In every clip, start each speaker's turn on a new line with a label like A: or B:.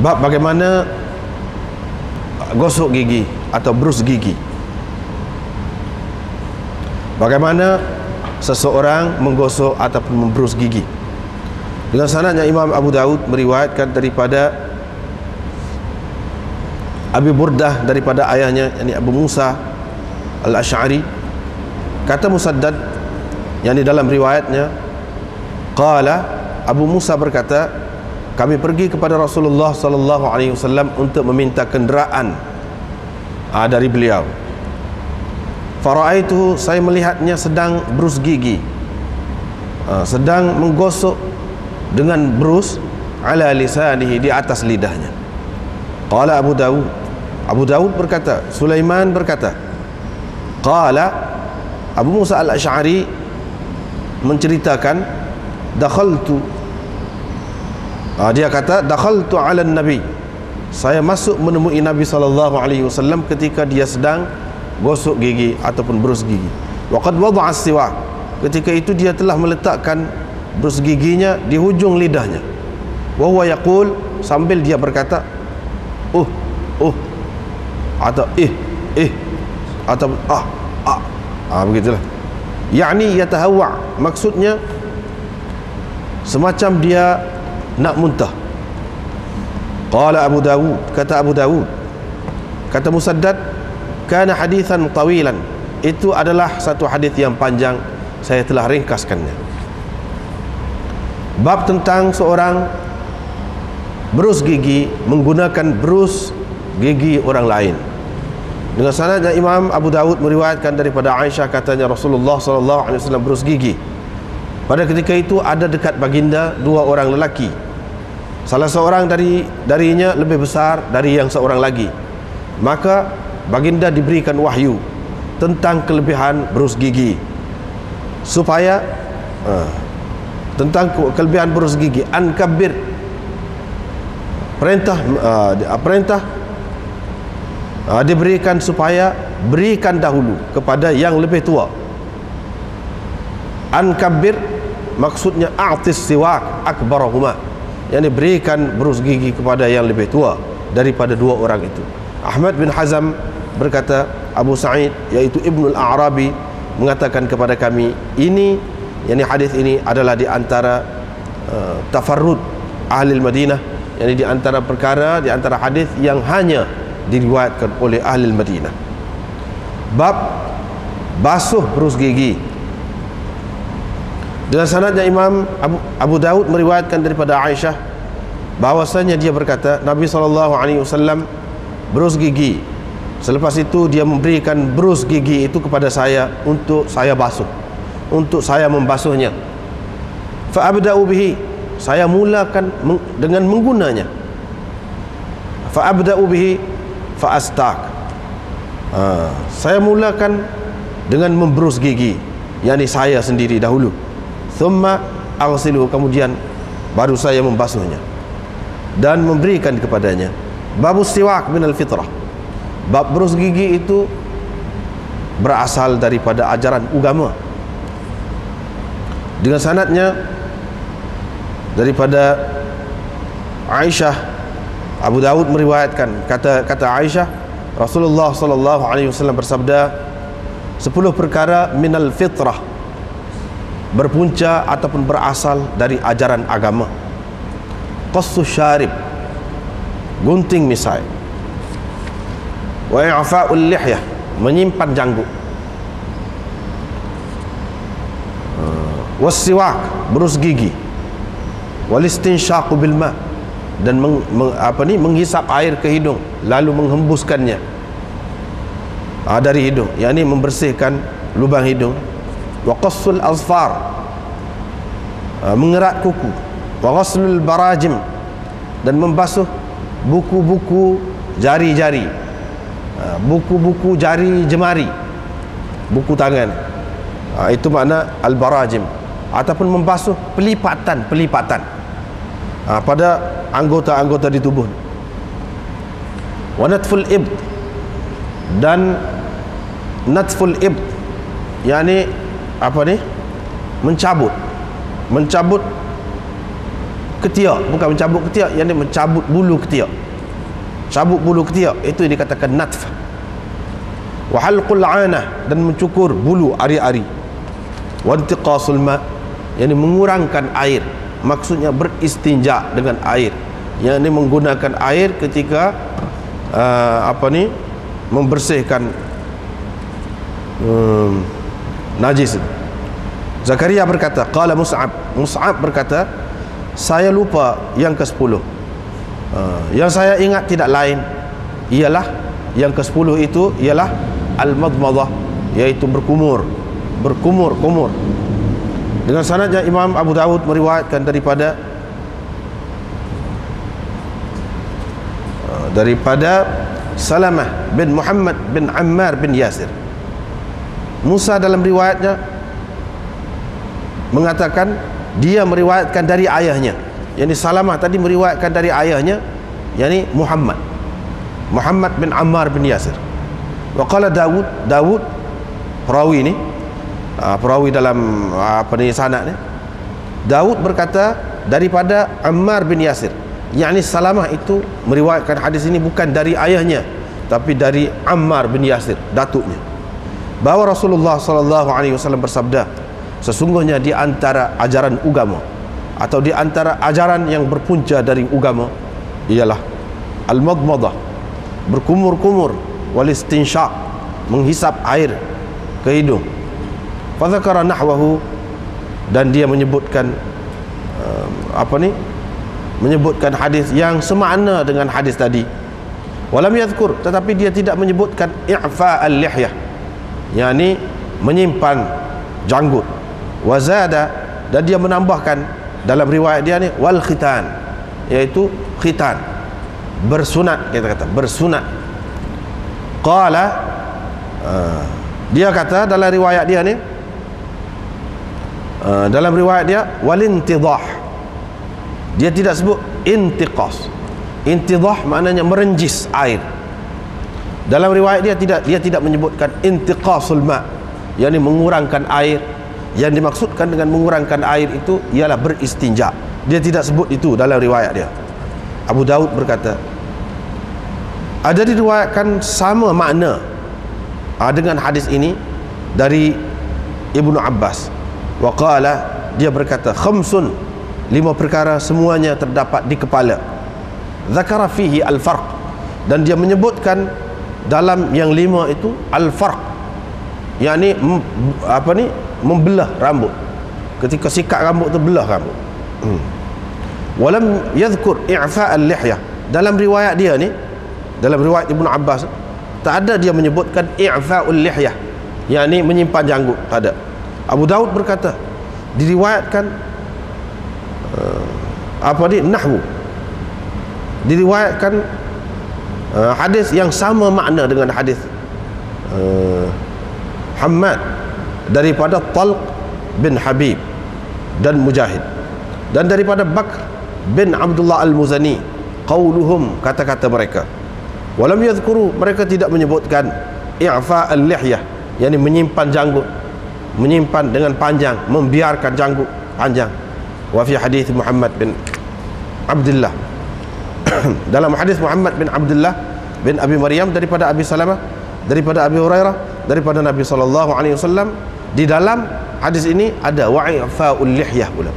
A: Bab bagaimana gosok gigi atau brus gigi. Bagaimana seseorang menggosok ataupun membrus gigi. Dengan sanadnya Imam Abu Daud meriwayatkan daripada Abi Burdah daripada ayahnya, yakni Abu Musa Al-Asy'ari, kata Musaddad, yakni dalam riwayatnya, qala, Abu Musa berkata, kami pergi kepada Rasulullah sallallahu alaihi wasallam untuk meminta kenderaan dari beliau. Fara'aituhu, saya melihatnya sedang brus gigi, sedang menggosok dengan brus ala lisanihi, di atas lidahnya. Qala Abu Daud, Abu Daud berkata, Sulaiman berkata, qala, Abu Musa Al-Asy'ari menceritakan, dakhaltu, dia kata, dakhaltu ala Nabi, saya masuk menemui Nabi SAW ketika dia sedang gosok gigi ataupun brus gigi. Waqad wada'a as-siwak, ketika itu dia telah meletakkan brus giginya di hujung lidahnya. Wa huwa yaqul, sambil dia berkata, atau atau begitulah. Yakni yatahawwa, maksudnya semacam dia nak muntah. Qala Abu Dawud, kata Abu Dawud, kata Musaddad, kana hadithan tawilan, itu adalah satu hadis yang panjang, saya telah ringkaskannya. Bab tentang seorang brus gigi menggunakan brus gigi orang lain. Dengan sanadnya Imam Abu Daud meriwayatkan daripada Aisyah, katanya Rasulullah SAW brus gigi. Pada ketika itu ada dekat baginda dua orang lelaki. Salah seorang darinya lebih besar dari yang seorang lagi. Maka baginda diberikan wahyu tentang kelebihan brus gigi, supaya tentang kelebihan brus gigi, an-kabir, perintah diberikan supaya berikan dahulu kepada yang lebih tua. An-kabir maksudnya a'tis siwak akbarahuma, yang diberikan brus gigi kepada yang lebih tua daripada dua orang itu. Ahmad bin Hazm berkata, Abu Sa'id, yaitu Ibnul A'rabi, mengatakan kepada kami, ini, yakni hadis ini adalah di antara tafarrud ahli Madinah, yakni di antara perkara, di antara hadis yang hanya diriwayatkan oleh ahli Madinah. Bab basuh brus gigi. Dengan sanadnya Imam Abu Daud meriwayatkan daripada Aisyah bahwasanya dia berkata, Nabi SAW brus gigi, selepas itu dia memberikan brus gigi itu kepada saya untuk saya basuh, untuk saya membasuhnya. Fa abda'u bihi, saya mulakan dengan menggunanya. Fa abda'u bihi fa astaq, saya mulakan dengan membrus gigi, yakni saya sendiri dahulu. Thumma aghsiluhu, kemudian baru saya membasuhnya dan memberikan kepadanya. Babus siwak minal fitrah, bab brus gigi itu berasal daripada ajaran agama. Dengan sanadnya daripada Aisyah, Abu Daud meriwayatkan, kata Aisyah, Rasulullah SAW bersabda, 10 perkara minal fitrah, berpunca ataupun berasal dari ajaran agama. Qassus syarib, gunting misai. Wa i'fa'ul lihyah, menyimpan janggut. Was-siwak, brus gigi. Wal istinsyaqu bil ma', dan menghisap air ke hidung lalu menghembuskannya dari hidung, yakni membersihkan lubang hidung. Wa qassul azfar, mengerat kuku. Wa ghaslul barajim, dan membasuh buku-buku jari-jari, buku-buku jari jemari, buku tangan, itu makna al-barajim. Ataupun membasuh pelipatan pada anggota-anggota di tubuh. Wa natful ibd, dan natful ibd, yakni mencabut ketiak, bukan mencabut ketiak, yang ini mencabut bulu ketiak. Cabut bulu ketiak itu dikatakan natf. Wa halqul 'anah, dan mencukur bulu ari-ari. Wa intiqasul ma, yang ini mengurangkan air, maksudnya beristinja dengan air, yang ini menggunakan air ketika membersihkan najis. Zakaria berkata, qala Mus'ab berkata, saya lupa yang ke-10. Yang saya ingat tidak lain ialah yang ke-10 itu ialah al-madmadah, yaitu berkumur. Dengan sanadnya Imam Abu Dawud meriwayatkan daripada Salamah bin Muhammad bin Ammar bin Yasir. Musa dalam riwayatnya mengatakan dia meriwayatkan dari ayahnya, yakni Salamah tadi meriwayatkan dari ayahnya, yakni Muhammad bin Ammar bin Yasir. Wa qala Dawud perawi ni, perawi dalam sanad ni, Dawud berkata daripada Ammar bin Yasir, yakni Salamah itu meriwayatkan hadis ini bukan dari ayahnya tapi dari Ammar bin Yasir, datuknya, bahwa Rasulullah SAW bersabda, sesungguhnya di antara ajaran agama atau di antara ajaran yang berpunca dari agama ialah al-madmadah, berkumur-kumur, wal istinsyaq, menghisap air ke hidung. Fa dzakara nahwahu, dan dia menyebutkan menyebutkan hadis yang semakna dengan hadis tadi. Walam yadhkur, tetapi dia tidak menyebutkan i'fa al-lihyah, yakni menyimpan janggut. Wazada, dan dia menambahkan dalam riwayat dia ni wal khitan, yaitu khitan, bersunat, kita kata bersunat. Qala, dia kata dalam riwayat dia ni, dalam riwayat dia walintidah, dia tidak sebut intiqas. Intidah maknanya merenjis air. Dalam riwayat dia tidak menyebutkan intiqasul ma, yakni mengurangkan air. Yang dimaksudkan dengan mengurangkan air itu ialah beristinja. Dia tidak sebut itu dalam riwayat dia. Abu Daud berkata, ada diriwayatkan sama makna dengan hadis ini dari Ibnu Abbas. Wa qala, dia berkata, khamsun, 5 perkara semuanya terdapat di kepala. Zakara fihi al-farq, dan dia menyebutkan dalam yang 5 itu al-farq, yakni membelah rambut. Ketika sikat rambut tu belah rambut. Walam yadhkur i'fa al-lihyah. Dalam riwayat dia ni, dalam riwayat Ibnu Abbas, tak ada dia menyebutkan i'fa al-lihyah, yakni menyimpan janggut, tak ada. Abu Daud berkata diriwayatkan nahwu, diriwayatkan hadis yang sama makna dengan hadis Hammad daripada Talq bin Habib dan Mujahid, dan daripada Bakr bin Abdullah al-Muzani, qauluhum, kata-kata mereka. Walam yadhkuru, mereka tidak menyebutkan i'fa al-lihyah, yakni menyimpan janggut, menyimpan dengan panjang, membiarkan janggut panjang. Wa fi hadis Muhammad bin Abdullah dalam hadis Muhammad bin Abdullah bin Abi Maryam daripada Abi Salamah, daripada Abi Hurairah, daripada Nabi SAW, di dalam hadis ini ada wa'ifa'ul lihyah pula.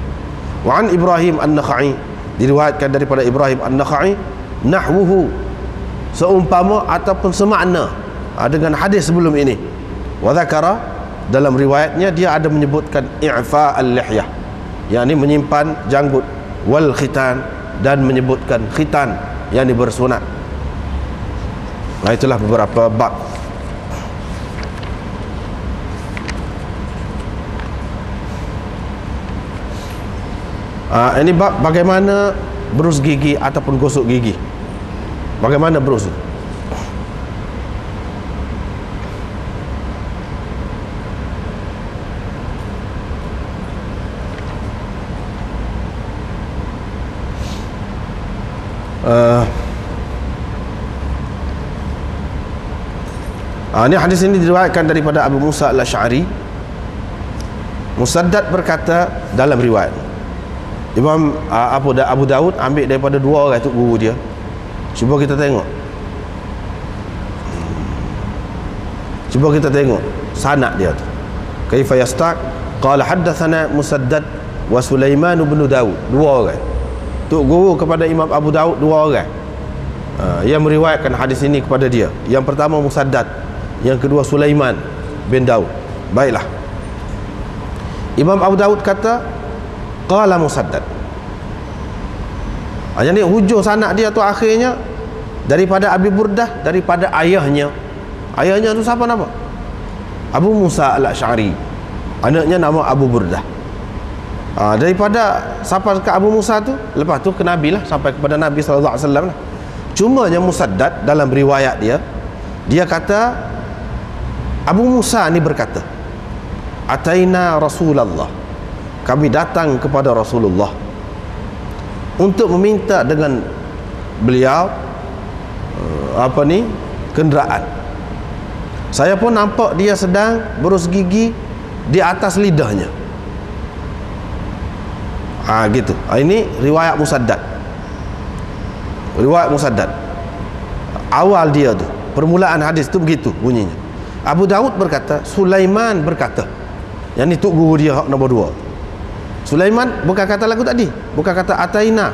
A: Wa an Ibrahim an-Nakhai, diriwayatkan daripada Ibrahim an-Nakhai, nahwuhu, seumpama ataupun semakna dengan hadis sebelum ini. Wa dzakara, dalam riwayatnya dia ada menyebutkan i'fa'al lihyah, yakni menyimpan janggut, wal khitan, dan menyebutkan khitan, yakni bersunat. Nah, itulah beberapa bab. Ini bab bagaimana berus gigi ataupun gosok gigi. Bagaimana berus? Ini hadis ini diriwayatkan daripada Abu Musa al-Asy'ari. Musaddad berkata dalam riwayat, Imam Abu Daud ambil daripada dua orang tu guru dia. Cuba kita tengok. Cuba kita tengok sanad dia tu. Kaifa yastaq? Qala haddatsana Musaddad wa Sulaiman bin Daud. Dua orang. Tok guru kepada Imam Abu Daud dua orang. Yang meriwayatkan hadis ini kepada dia. Yang pertama Musaddad, yang kedua Sulaiman bin Daud. Baiklah. Imam Abu Daud kata qala Musaddad. Jadi hujung sanad dia tu akhirnya daripada Abi Burdah, daripada ayahnya. Ayahnya tu siapa nama? Abu Musa al-Asy'ari. Anaknya nama Abu Burdah. Daripada sampai ke Abu Musa tu, lepas tu ke Nabi lah, sampai kepada Nabi sallallahu alaihi wasallam lah. Cumanya Musaddad dalam riwayat dia, dia kata Abu Musa ni berkata, Ataina Rasulullah, kami datang kepada Rasulullah untuk meminta dengan beliau kenderaan. Saya pun nampak dia sedang berus gigi di atas lidahnya. Gitu. Ini riwayat Musaddad. Riwayat Musaddad. Awal dia tu, permulaan hadis tu begitu bunyinya. Abu Daud berkata, Sulaiman berkata. Yang ni tok guru dia hak nombor 2. Sulaiman bukan kata lagu tadi, bukan kata Ataina.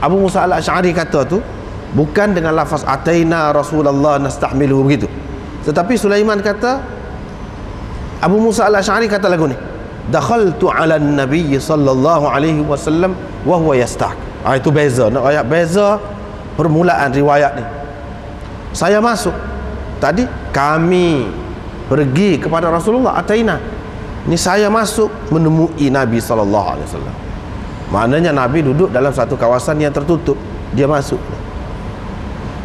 A: Abu Musa al-Asy'ari kata tu bukan dengan lafaz Ataina Rasulullah nastahmiluhu begitu. Tetapi Sulaiman kata, Abu Musa al-Asy'ari kata lagu ni, dakhaltu ala nabi sallallahu alaihi wasallam wa huwa yastaq. Itu beza, nak ayat beza permulaan riwayat ni. Saya masuk tadi, kami pergi kepada Rasulullah, Ataina. Ni saya masuk menemui Nabi sallallahu alaihi wasallam. Maknanya Nabi duduk dalam satu kawasan yang tertutup, dia masuk.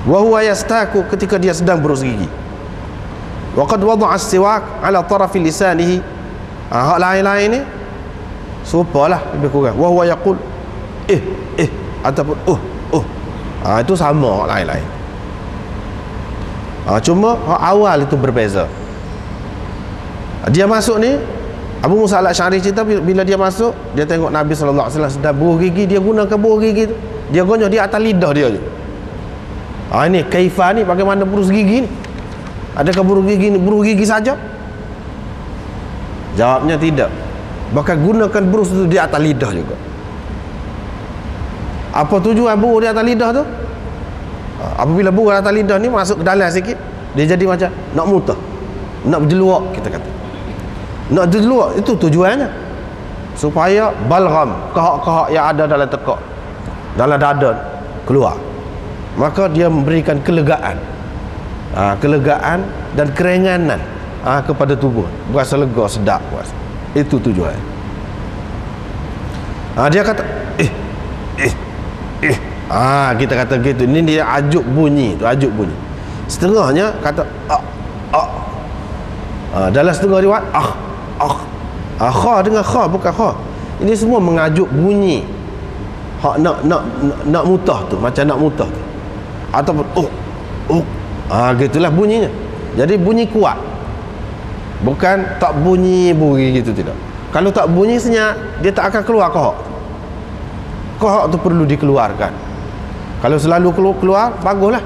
A: Wa huwa yastaqu, ketika dia sedang berus gigi. Wa qad wada'a as-siwak ala tarafi lisanihi. Hak lain-lain ni serupalah lebih kurang. Wa huwa yaqul ataupun itu sama hak lain-lain. Cuma hak awal itu berbeza. Dia masuk ni, Abu Musa al-Asy'ari cerita bila dia masuk, dia tengok Nabi sallallahu alaihi wasallam sedang berus gigi, dia gunakan berus gigi tu, dia gonyol di atas lidah dia je. Ini kaifa ni, bagaimana berus gigi ni? Adakah berus gigi ni berus gigi saja? Jawabnya tidak. Bahkan gunakan berus itu di atas lidah juga. Apa tujuan buruk di atas lidah tu? Apabila buruk di atas lidah ni masuk ke dalam sikit, dia jadi macam nak muntah, nak berjeluak, kita kata. Nak berjeluak, itu tujuannya. Supaya balgham, kahak-kahak yang ada dalam tekak, dalam dada keluar. Maka dia memberikan kelegaan. Kelegaan dan keringanan kepada tubuh. Berasa lega, sedap berasa. Itu tujuan. Dia kata kita kata gitu. Ini dia ajuk bunyi tu, ajuk bunyi. Setengahnya kata dalam setengah riwayat kha dengan kha, bukan kha. Ini semua mengajuk bunyi hak nak mutah tu, macam nak mutah tu. Ataupun gitulah bunyinya. Jadi bunyi kuat. Bukan tak bunyi buri gitu, tidak. Kalau tak bunyi senyap, dia tak akan keluar kohok. Kohok tu perlu dikeluarkan. Kalau selalu keluar, baguslah.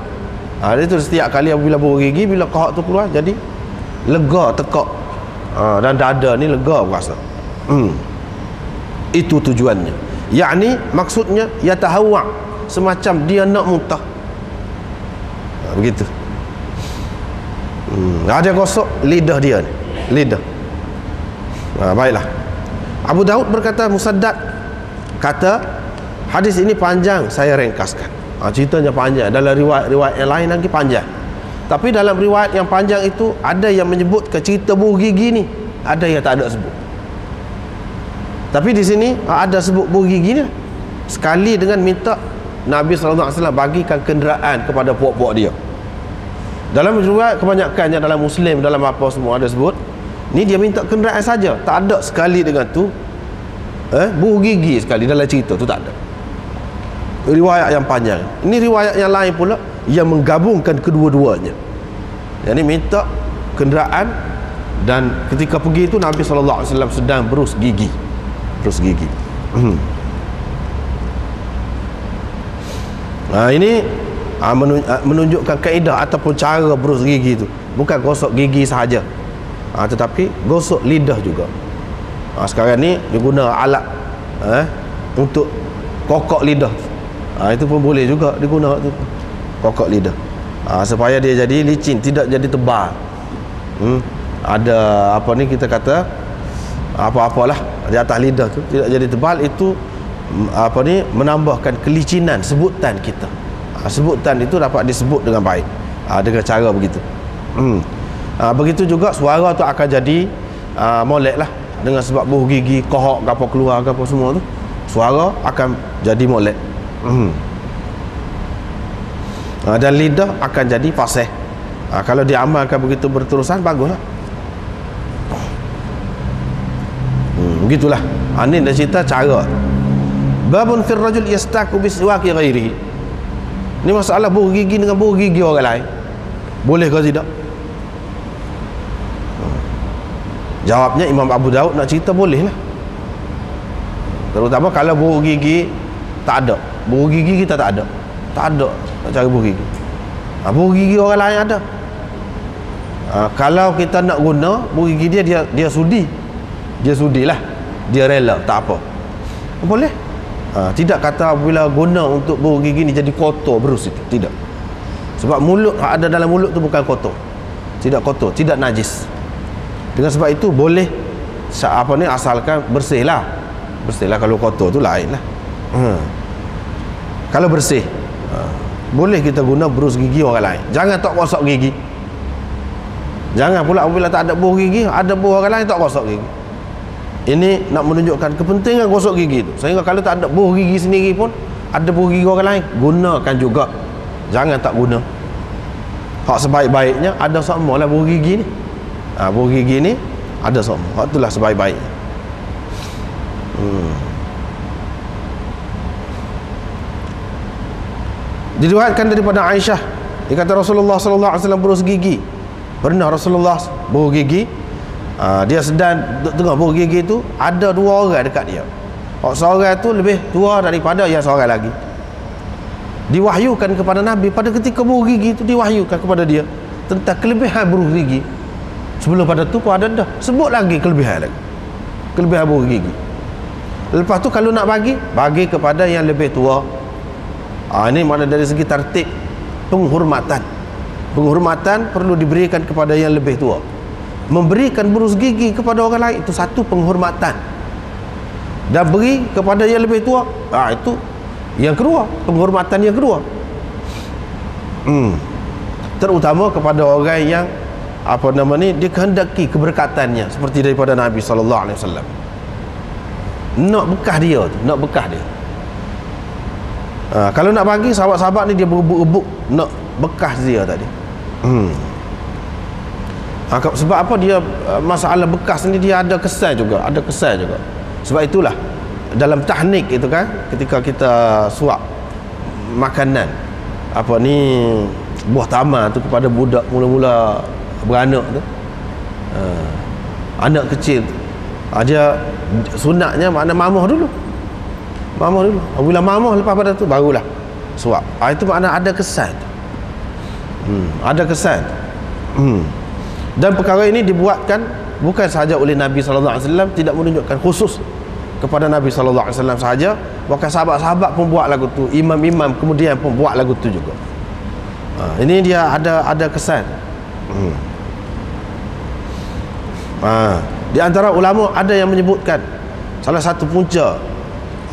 A: Itu setiap kali apabila buri gigi, bila kohok tu keluar, jadi lega tekak. Dan dada ni lega berasa. Itu tujuannya. Yakni maksudnya yatahawwa, semacam dia nak muntah. Begitu. Dia gosok lidah dia ni. Lidah. Baiklah. Abu Daud berkata, Musaddad kata, hadis ini panjang, saya ringkaskan. Ceritanya panjang. Dalam riwayat yang lain lagi panjang. Tapi dalam riwayat yang panjang itu ada yang menyebut ke cerita buah gigi ni, ada yang tak ada sebut. Tapi di sini ada sebut buah gigi ni. Sekali dengan minta Nabi sallallahu alaihi wasallam bagikan kenderaan kepada puak-puak dia. Dalam riwayat kebanyakannya dalam Muslim, dalam apa semua ada sebut, ni dia minta kenderaan saja, tak ada sekali dengan tu buah gigi sekali dalam cerita tu, tak ada. Riwayat yang panjang. Ini riwayat yang lain pula yang menggabungkan kedua-duanya. Yang ni minta kenderaan, dan ketika pergi itu Nabi sallallahu alaihi wasallam sedang berus gigi. Berus gigi. Ini menunjukkan kaedah ataupun cara berus gigi tu bukan gosok gigi sahaja, tetapi gosok lidah juga. Sekarang ni dia guna alat untuk kokok lidah. Itu pun boleh juga digunakan tu, kokok lidah, supaya dia jadi licin, tidak jadi tebal. Ada apa ni kita kata apa-apalah di atas lidah tu tidak jadi tebal. Itu apa ni menambahkan kelicinan sebutan kita. Sebutan itu dapat disebut dengan baik dengan cara begitu. Begitu juga suara tu akan jadi molek lah, dengan sebab buh gigi, kohok ke apa keluar ke apa semua tu, suara akan jadi molek. Dan lidah akan jadi fasih. Kalau diamalkan begitu berterusan, baguslah. Begitulah. Ini dah cerita cara. Babun fir rajul yastaku biswaki ghairihi. Ini masalah buh gigi dengan buh gigi orang lain, boleh ke tidak? Jawabnya Imam Abu Daud nak cerita boleh lah. Terutama kalau buh gigi tak ada. Buh gigi kita tak ada cara buh gigi. Buh gigi orang lain ada. Kalau kita nak guna buh gigi dia sudilah, dia rela, tak apa, boleh. Tidak kata bila guna untuk buh gigi ni jadi kotor berus itu, tidak. Sebab mulut ada dalam mulut tu bukan kotor, tidak kotor, tidak najis. Dengan sebab itu boleh asalkan bersihlah. Kalau kotor tu lain lah. Kalau bersih, boleh kita guna berus gigi orang lain. Jangan tak gosok gigi. Jangan pula apabila tak ada buh gigi, ada buh orang lain tak gosok gigi. Ini nak menunjukkan kepentingan gosok gigi tu, sehingga kalau tak ada buh gigi sendiri pun ada buh gigi orang lain, gunakan juga. Jangan tak guna. Hak sebaik-baiknya ada semua lah buh gigi ni. Buh gigi ni ada semua. Hak itulah sebaik-baiknya. Diriwayatkan daripada Aisyah, dia kata Rasulullah sallallahu alaihi wasallam berus gigi. Pernah Rasulullah berus gigi, dia sedang tengah berus gigi tu, ada dua orang dekat dia. Seorang tu lebih tua daripada yang seorang lagi. Diwahyukan kepada Nabi pada ketika berus gigi tu, diwahyukan kepada dia tentang kelebihan berus gigi. Sebelum pada tu pun ada dah sebut lagi kelebihan berus gigi. Lepas tu kalau nak bagi kepada yang lebih tua. Ini makna dari segi tertib penghormatan perlu diberikan kepada yang lebih tua. Memberikan berus gigi kepada orang lain itu satu penghormatan, dan beri kepada yang lebih tua, itu yang kedua, penghormatan yang kedua. Terutama kepada orang yang dikehendaki keberkatannya, seperti daripada Nabi sallallahu alaihi wasallam. Nak bekah dia. Kalau nak bagi sahabat-sahabat ni, dia berebut-rebut nak bekas dia tadi. Sebab apa? Dia masalah bekas ni dia ada kesan juga. Sebab itulah dalam tahnik itu kan, ketika kita suap makanan buah tamar tu kepada budak mula-mula beranak tu, anak kecil tu, dia sunatnya makna mamah dulu. Bila mamah, lepas pada tu barulah suap. Itu makna ada kesan. Ada kesan. Dan perkara ini dibuatkan bukan sahaja oleh Nabi sallallahu alaihi wasallam, tidak menunjukkan khusus kepada Nabi sallallahu alaihi wasallam sahaja, bahkan sahabat-sahabat pun buat lagu tu, imam-imam kemudian pun buat lagu tu juga. Ini dia ada kesan. Di antara ulama ada yang menyebutkan salah satu punca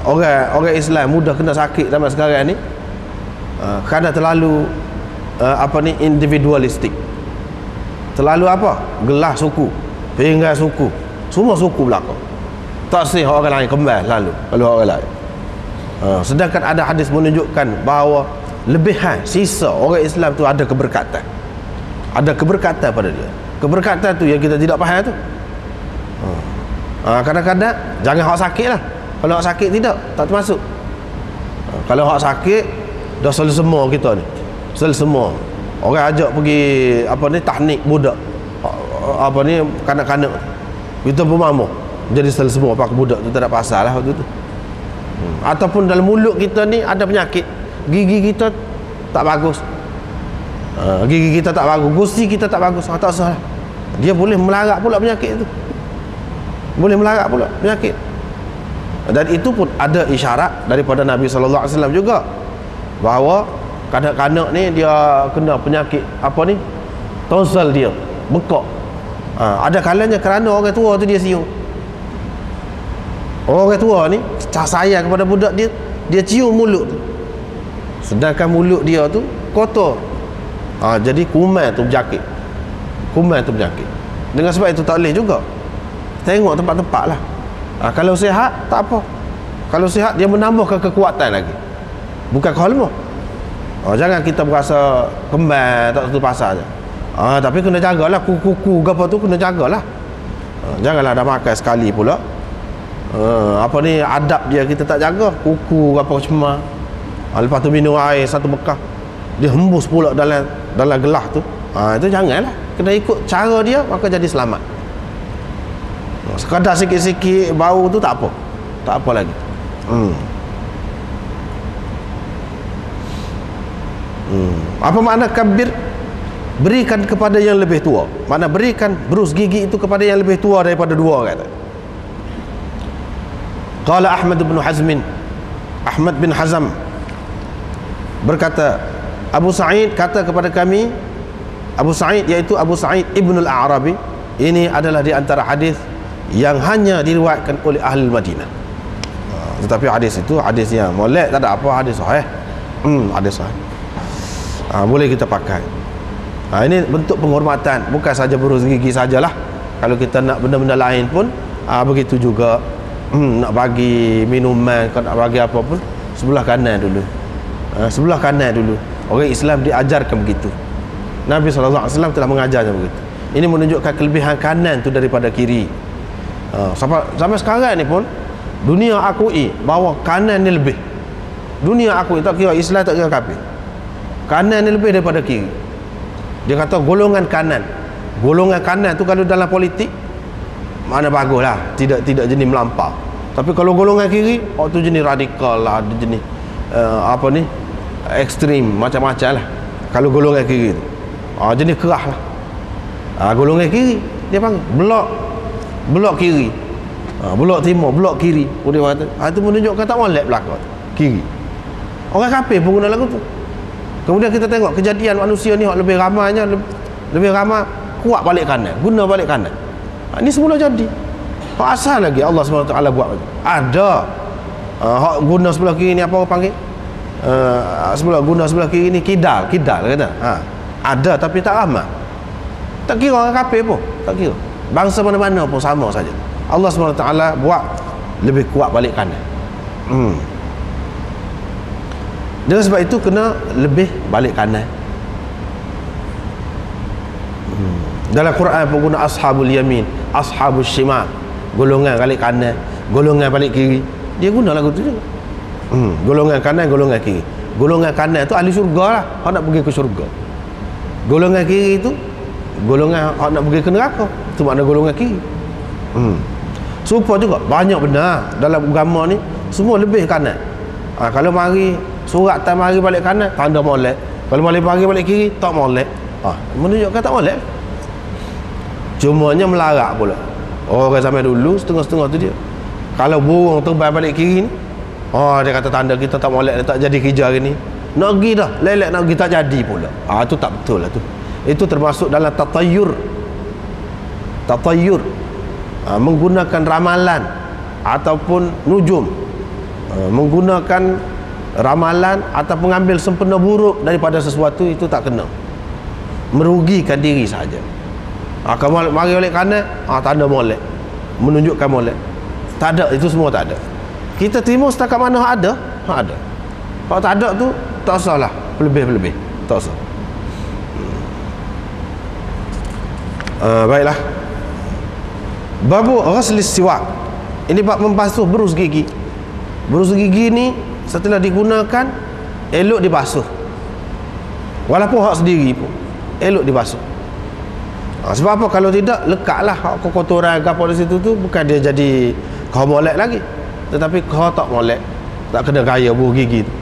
A: orang Islam mudah kena sakit zaman sekarang ni, kerana terlalu individualistik. Terlalu gelah suku, pinggan suku, semua suku belakang, tak sih orang lain kembali lalu kalau orang lain. Sedangkan ada hadis menunjukkan bahawa lebihan sisa orang Islam tu ada keberkatan pada dia. Keberkatan tu yang kita tidak faham tu. Kadang-kadang jangan hak sakit lah. Kalau hak sakit tak termasuk. Kalau hak sakit dah semua kita ni, semua orang ajak pergi tahnik budak kanak-kanak, kita pun mamu jadi semua pakai budak tu, tak ada pasal lah waktu tu. Ataupun dalam mulut kita ni ada penyakit, gigi kita tak bagus, gigi kita tak bagus, gusi kita tak bagus, tak usah. Dia boleh melarat pula penyakit itu, boleh melarat pula penyakit. Dan itu pun ada isyarat daripada Nabi SAW juga, bahawa kanak-kanak ni dia kena penyakit apa ni, tonsil dia bengkak. Ada kalanya kerana orang tua tu dia cium. Orang tua ni sayang kepada budak dia, dia cium mulut tu, sedangkan mulut dia tu kotor. Jadi kuman tu berjangkit, kuman tu berjangkit. Dengan sebab itu tak boleh juga. Tengok tempat-tempat lah. Kalau sihat tak apa, kalau sihat dia menambahkan kekuatan lagi, bukan keholmah. Jangan kita berasa kembang tak satu pasal je. Tapi kena jagalah kuku-kuku ke apa tu, kena jagalah. Janganlah dah makan sekali pula apa ni, adab dia kita tak jaga, kuku apa cuma lepas tu minum air satu bekah dia hembus pula dalam gelas tu. Itu janganlah, kena ikut cara dia, maka jadi selamat. Sekadar sikit-sikit bau tu tak apa, tak apa lagi. Apa makna kabir? Berikan kepada yang lebih tua. Makna berikan berus gigi itu kepada yang lebih tua daripada dua, kata. Qala Ahmad bin Hazm, Ahmad bin Hazm berkata, Abu Sa'id kata kepada kami, Abu Sa'id iaitu Abu Sa'id Ibn al-A'rabi, ini adalah di antara hadis yang hanya diriwayatkan oleh ahli Madinah. Tetapi hadis itu hadis yang molek, tak ada apa, hadis sahih. Hadis sahih. Boleh kita pakai. Ini bentuk penghormatan, bukan saja berus gigi sajalah. Kalau kita nak benda-benda lain pun begitu juga. Nak bagi minuman, kalau nak bagi apa pun sebelah kanan dulu. Sebelah kanan dulu. Orang Islam diajarkan begitu. Nabi SAW telah mengajarnya begitu. Ini menunjukkan kelebihan kanan tu daripada kiri. Sampai sekarang ni pun dunia akui bahawa kanan ni lebih. Dunia akui, tak kira Islam, tak kira kafir, kanan ni lebih daripada kiri. Dia kata golongan kanan. Golongan kanan tu kalau dalam politik mana baguslah, tidak jenis melampau. Tapi kalau golongan kiri, tu jenis radikal lah, jenis apa ni, ekstrim, macam-macam lah. Kalau golongan kiri tu jenis kerah lah. Golongan kiri dia panggil blok kiri, blok timur, blok kiri. Dia kata itu menunjukkan tak molek belakang kiri. Orang kafir pun guna lagu tu. Kemudian kita tengok kejadian manusia ni lebih ramainya, lebih ramai kuat balik kanan, guna balik kanan. Ini semula jadi. Hak asal lagi Allah SWT buat lagi. Ada hak guna sebelah kiri ni, apa orang panggil? Guna sebelah kiri ni kidal kata. Ada tapi tak ramai. Tak kira orang kafir pun, tak kira. Bangsa mana-mana pun sama saja. Allah SWT buat lebih kuat balik kanan. Dengan sebab itu kena lebih balik kanan. Dalam Quran pun guna ashabul yamin, ashabul shimal, golongan balik kanan, golongan balik kiri. Dia guna lagu tu juga. Golongan kanan, golongan kiri. Golongan kanan tu ahli syurga lah, hak nak pergi ke syurga. Golongan kiri tu golongan hak nak pergi ke neraka. Itu makna golongan kiri. Serupa juga banyak benar dalam agama ni, semua lebih kanan. Kalau mari surat tak mari balik kanan, tanda molek. Kalau mari balik kiri, tak molek. Menunjukkan tak molek. Cumanya melarat pula. Orang zaman dulu setengah-setengah tu dia. Kalau burung terbang balik kiri ni, dia kata tanda kita tak molek, tak jadi kerja hari ni. Nak pergi dah, lelek nak pergi tak jadi pula. Itu tak betul lah tu. Itu termasuk dalam tatayur. Tatayur, menggunakan ramalan ataupun nujum, menggunakan ramalan atau mengambil sempena buruk daripada sesuatu, itu tak kena. Merugikan diri saja. Kalau mari balik kanan, tanda molek, menunjukkan molek. Tak ada, itu semua tak ada. Kita terima setakat mana hak ada, hak ada. Kalau tak ada tu tak usahlah lebih-lebih, tak usah. Baiklah. Babu ghaslis siwak. Ini bab membasuh berus gigi. Berus gigi ni setelah digunakan elok dibasuh. Walaupun hak sendiri pun elok dibasuh. Sebab apa? Kalau tidak, lekatlah hak kotoran gapo di situ tu, bukan dia jadi kau molek lagi, tetapi kau tak molek, tak kena gaya buah gigi tu.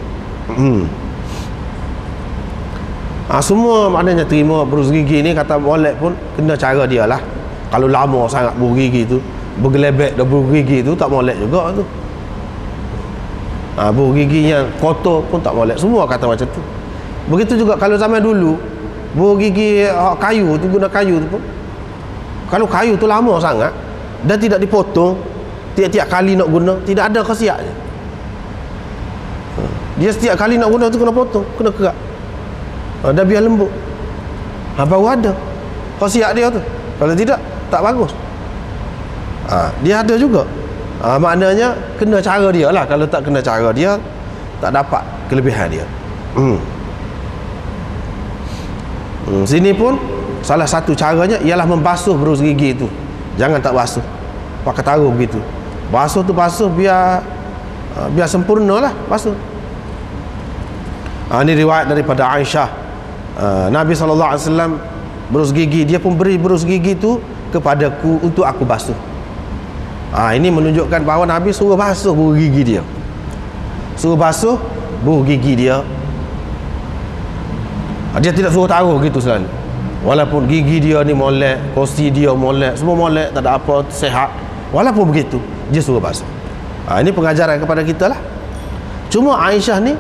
A: Semua maknanya terima berus gigi ni, kata molek pun kena cara dia lah. Kalau lama sangat berus gigi tu, bergelebek dah berus gigi tu, tak molek juga tu. Berus gigi yang kotor pun tak molek. Semua kata macam tu. Begitu juga kalau zaman dulu berus gigi kayu tu, guna kayu tu pun, kalau kayu tu lama sangat dan tidak dipotong tiap-tiap kali nak guna, tidak ada khasiatnya. Dia setiap kali nak guna tu kena potong, kena kerak, dah biar lembut, baru ada khasiat dia tu. Kalau tidak, tak bagus. Dia ada juga. Maknanya kena cara dia lah. Kalau tak kena cara dia, tak dapat kelebihan dia. Sini pun salah satu caranya ialah membasuh berus gigi tu. Jangan tak basuh, pakai taruh begitu. Basuh tu basuh biar sempurna lah basuh. Ini riwayat daripada Aisyah. Nabi SAW berus gigi, dia pun beri berus gigi tu kepadaku untuk aku basuh. Ini menunjukkan bahawa Nabi suruh basuh berus gigi dia. Suruh basuh berus gigi dia. Dia tidak suruh taruh gitu selalu. Walaupun gigi dia ni molek, kursi dia molek, semua molek, tak ada apa, sehat, walaupun begitu dia suruh basuh. Ini pengajaran kepada kita lah. Cuma Aisyah ni,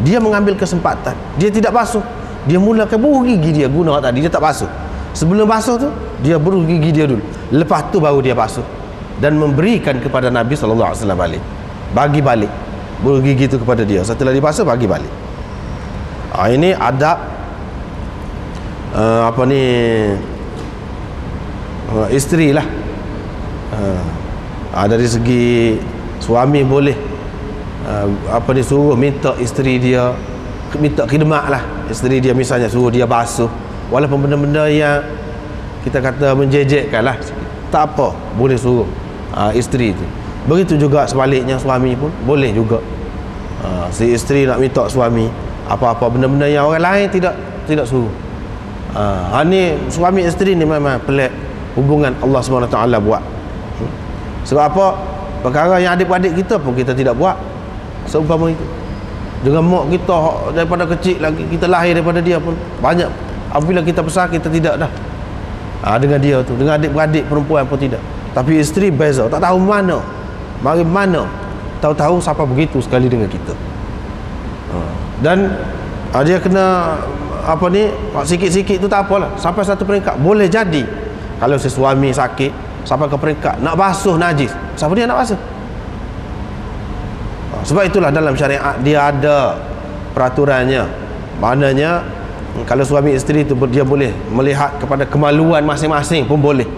A: dia mengambil kesempatan, dia tidak basuh. Dia mulakan berus gigi dia guna tadi, dia tak basuh. Sebelum basuh tu, dia berus gigi dia dulu, lepas tu baru dia basuh dan memberikan kepada Nabi SAW balik. Bagi balik berus gigi tu kepada dia. Setelah dibasuh, bagi balik. Ini adab isteri lah. Dari segi suami boleh suruh minta isteri dia, minta khidmat lah isteri dia, misalnya suruh dia basuh, walaupun benda-benda yang kita kata menjejekkan lah, tak apa, boleh suruh isteri tu. Begitu juga sebaliknya, suami pun boleh juga. Si isteri nak minta suami apa-apa benda-benda yang orang lain tidak suruh. Ni suami isteri ni memang pelik hubungan Allah SWT buat. Sebab apa? Perkara yang adik-adik kita pun kita tidak buat seumpama itu. Dengan mak kita daripada kecil lagi, kita lahir daripada dia pun banyak. Apabila kita besar, kita tidak dah dengan dia tu. Dengan adik-beradik perempuan pun tidak. Tapi isteri beza, tak tahu mana, mari mana, tahu-tahu siapa begitu sekali dengan kita. Dan dia kena sikit-sikit tu tak apalah, sampai satu peringkat boleh jadi kalau si suami sakit sampai ke peringkat nak basuh najis, siapa dia nak basuh? Sebab itulah dalam syariat dia ada peraturannya. Maknanya kalau suami isteri tu dia boleh melihat kepada kemaluan masing-masing pun boleh.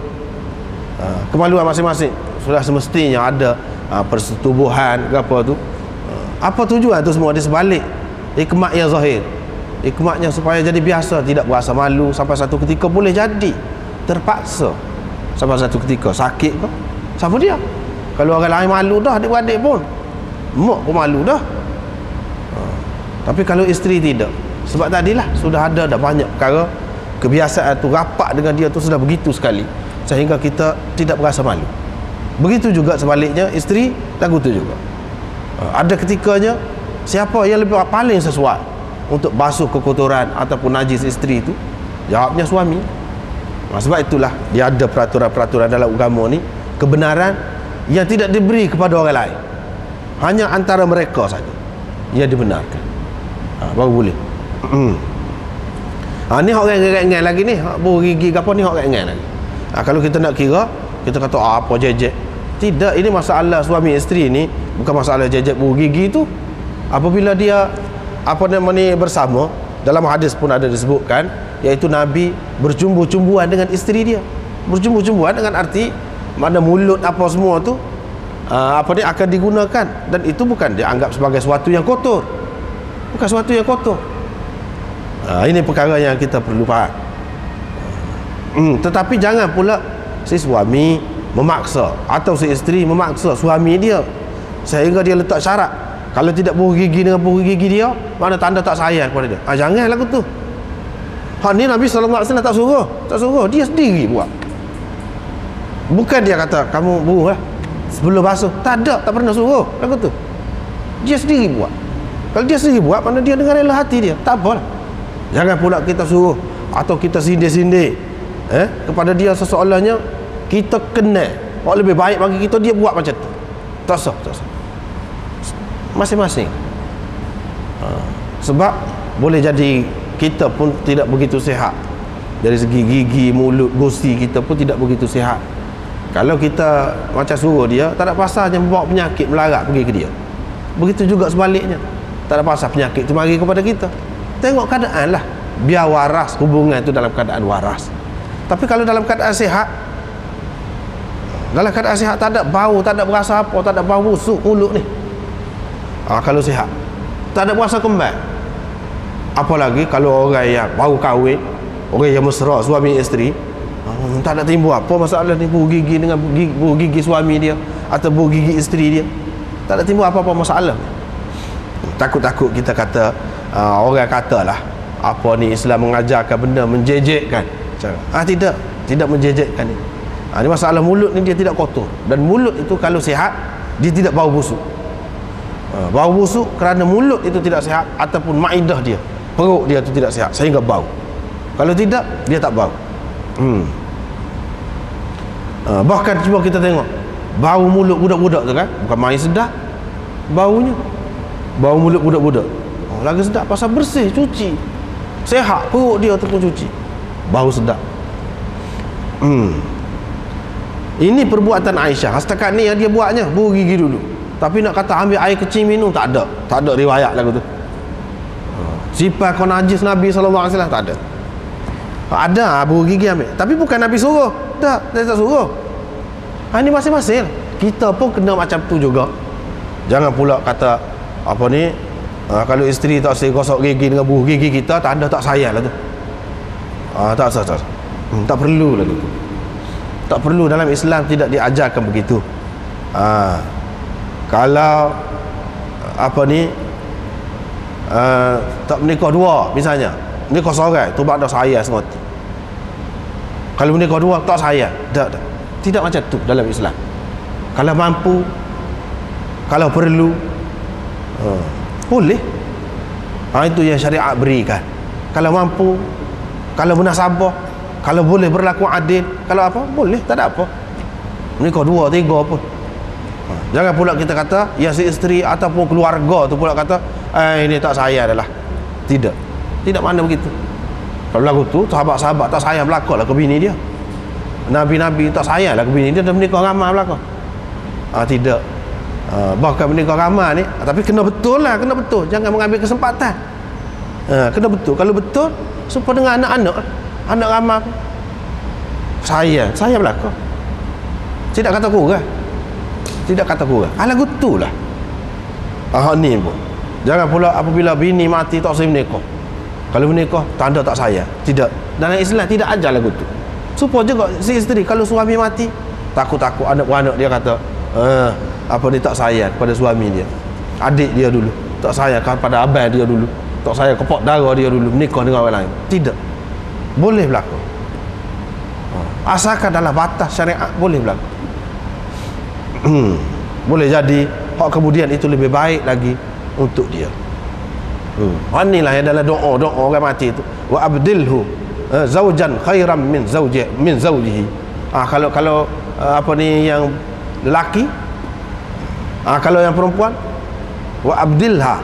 A: Kemaluan masing-masing sudah semestinya ada persetubuhan ke apa tu. Apa tujuan tu semua? Di sebalik hikmat yang zahir, hikmatnya supaya jadi biasa, tidak berasa malu. Sampai satu ketika boleh jadi terpaksa, sampai satu ketika sakit ke, siapa dia? Kalau orang lain malu dah, adik-adik pun, mak pun malu dah. Tapi kalau isteri tidak, sebab tadilah sudah ada dah banyak perkara, kebiasaan tu rapat dengan dia tu sudah begitu sekali sehingga kita tidak berasa malu. Begitu juga sebaliknya, isteri lagu tu juga. Ada ketikanya siapa yang lebih paling sesuai untuk basuh kekotoran ataupun najis isteri itu? Jawabnya suami. Sebab itulah dia ada peraturan-peraturan dalam agama ni, kebenaran yang tidak diberi kepada orang lain, hanya antara mereka saja yang dibenarkan. Baru boleh. Ni hak ringan-ringan lagi ni, hak buru gigi apa ni, hak ringan lagi. Kalau kita nak kira, kita kata apa jejek, tidak, ini masalah suami isteri ni bukan masalah jejek buru gigi tu. Apabila dia bersama, dalam hadis pun ada disebutkan, iaitu Nabi bercumbu-cumbuan dengan isteri dia. Bercumbu-cumbuan dengan arti mana mulut apa semua tu akan digunakan, dan itu bukan dianggap sebagai sesuatu yang kotor, bukan sesuatu yang kotor. Ini perkara yang kita perlu faham. Tetapi jangan pula si suami memaksa atau si isteri memaksa suami dia sehingga dia letak syarat, kalau tidak buru gigi dengan buru gigi dia, mana tanda tak sayang kepada dia. Jangan lagu tu. Ni Nabi SAW tak suruh, dia sendiri buat. Bukan dia kata kamu buru lah sebelum basuh, tak pernah suruh lagu tu. Dia sendiri buat. Kalau dia sendiri buat, mana dia dengan rela hati dia, tak apalah. Jangan pula kita suruh atau kita sindir-sindir kepada dia seseolahnya kita kenal orang lebih baik bagi kita, dia buat macam tu. Tak sah, tak sah. Masing-masing. Sebab boleh jadi kita pun tidak begitu sihat. Dari segi gigi, mulut, gusi kita pun tidak begitu sihat. Kalau kita macam suruh dia, tak ada pasalnya membawa penyakit melarat pergi ke dia. Begitu juga sebaliknya. Tak ada pasal penyakit tu mari kepada kita. Tengok keadaan lah. Biar waras hubungan itu dalam keadaan waras. Tapi kalau dalam keadaan sihat, dalam keadaan sihat tak ada bau, tak ada berasa apa, tak ada bau busuk mulut ni. Kalau sihat, tak ada berasa kembang. Apalagi kalau orang yang baru kahwin, orang yang mesra suami isteri, tak ada timbul apa masalah ni, bau gigi dengan bau gigi suami dia atau bau gigi isteri dia, tak ada timbul apa-apa masalah. Takut-takut kita kata orang katalah apa ni Islam mengajarkan benda menjejekkan. Tidak menjejekkan ni. Ini masalah mulut ni, dia tidak kotor, dan mulut itu kalau sihat dia tidak bau busuk. Bau busuk kerana mulut itu tidak sihat ataupun maidah dia, perut dia itu tidak sihat sehingga bau. Kalau tidak, dia tak bau. Bahkan cuba kita tengok bau mulut budak-budak tu kan, bukan main sedap baunya. Bau mulut budak-budak lagi sedap pasal bersih, cuci, sehat perut dia ataupun cuci, bau sedap. Ini perbuatan Aisyah. Setakat ni yang dia buatnya, bau gigi dulu. Tapi nak kata ambil air kecil minum, tak ada. Tak ada riwayat lagu tu. Sifat kau najis Nabi SAW tak ada. Ada bau gigi ambil, tapi bukan Nabi suruh. Tak, dia tak suruh. Ini masing-masing. Kita pun kena macam tu juga. Jangan pula kata apa ni, kalau isteri tak saya gosok gigi dengan bau gigi kita, tanda tak sayang lah tu. Tak sah. Tak perlu lah tu. Tak perlu, dalam Islam tidak diajarkan begitu. Kalau apa ni tak menikah dua misalnya, menikah seorang tu bakal sayang semua. Kalau menikah dua tak sayang, tak. Tidak macam tu dalam Islam. Kalau mampu, kalau perlu, boleh. Itu yang syariat berikan. Kalau mampu, kalau munasabah, kalau boleh berlaku adil, kalau apa, boleh, tak ada apa. Menikah dua, tiga pun. Jangan pula kita kata ya si isteri ataupun keluarga tu pula kata ini tak sayang adalah. Tidak mana begitu. Kalau lagu tu sahabat-sahabat tak sayang belakang lah ke bini dia. Nabi-nabi tak sayang lah ke bini dia, dah menikah ramai belakang. Tidak. Bahkan menikah ramai ni, tapi kena betul lah, kena betul. Jangan mengambil kesempatan. Kena betul. Kalau betul supaya dengan anak ramai sayang belakang. Tidak kata kurang. Tidak kata kurang. Lagu tu lah. Ni pun. Jangan pula apabila bini mati tak saya menikah. Kalau menikah tanda tak sayang. Tidak. Dalam Islam tidak ajar lagu tu. Supaya juga si isteri kalau suami mati, takut-takut anak-anak dia kata apa dia tak sayang kepada suami dia, adik dia dulu, tak sayang kepada abang dia dulu, tak sayang kepada darah dia dulu, menikah dengan orang lain. Tidak. Boleh berlaku. Asalkan dalam batas syariat boleh berlaku. Boleh jadi hak kemudian itu lebih baik lagi untuk dia. Inilah yang dalam doa orang mati itu, wa abdilhu zaujan khairan min zawjihi. Kalau apa ni yang lelaki, kalau yang perempuan, wa abdilha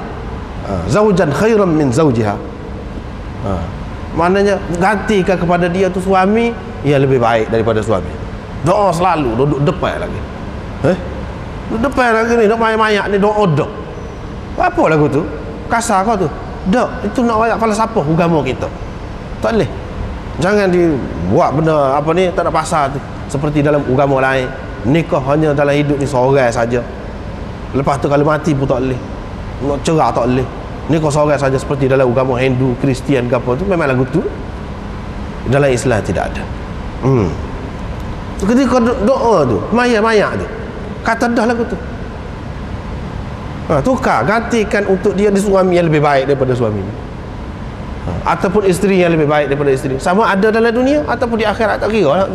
A: zaujan khairan min zawjiha. Maknanya gantikan kepada dia tu suami yang lebih baik daripada suami. Doa selalu duduk depan lagi. Duduk depan lagi ni, duk mayak-mayak ni doa dak. Apa lagu tu? Kasar kau tu. Dak, itu nak royak falsafah agama kita. Tak boleh. Jangan dibuat benda apa ni tak ada pasal tu. Seperti dalam agama lain, nikah hanya dalam hidup ni seorang saja. Lepas tu kalau mati pun tak boleh. Nak cerai tak boleh. Nikah seorang saja seperti dalam agama Hindu, Kristian ke apa tu, memang lagu tu. Dalam Islam tidak ada. Ketika doa tu, mayak-mayak tu, kata dah lagu tu. Tukar, gantikan untuk dia di suami yang lebih baik daripada suami. Ataupun isteri yang lebih baik daripada isteri. Sama ada dalam dunia ataupun di akhirat, tak kira lah.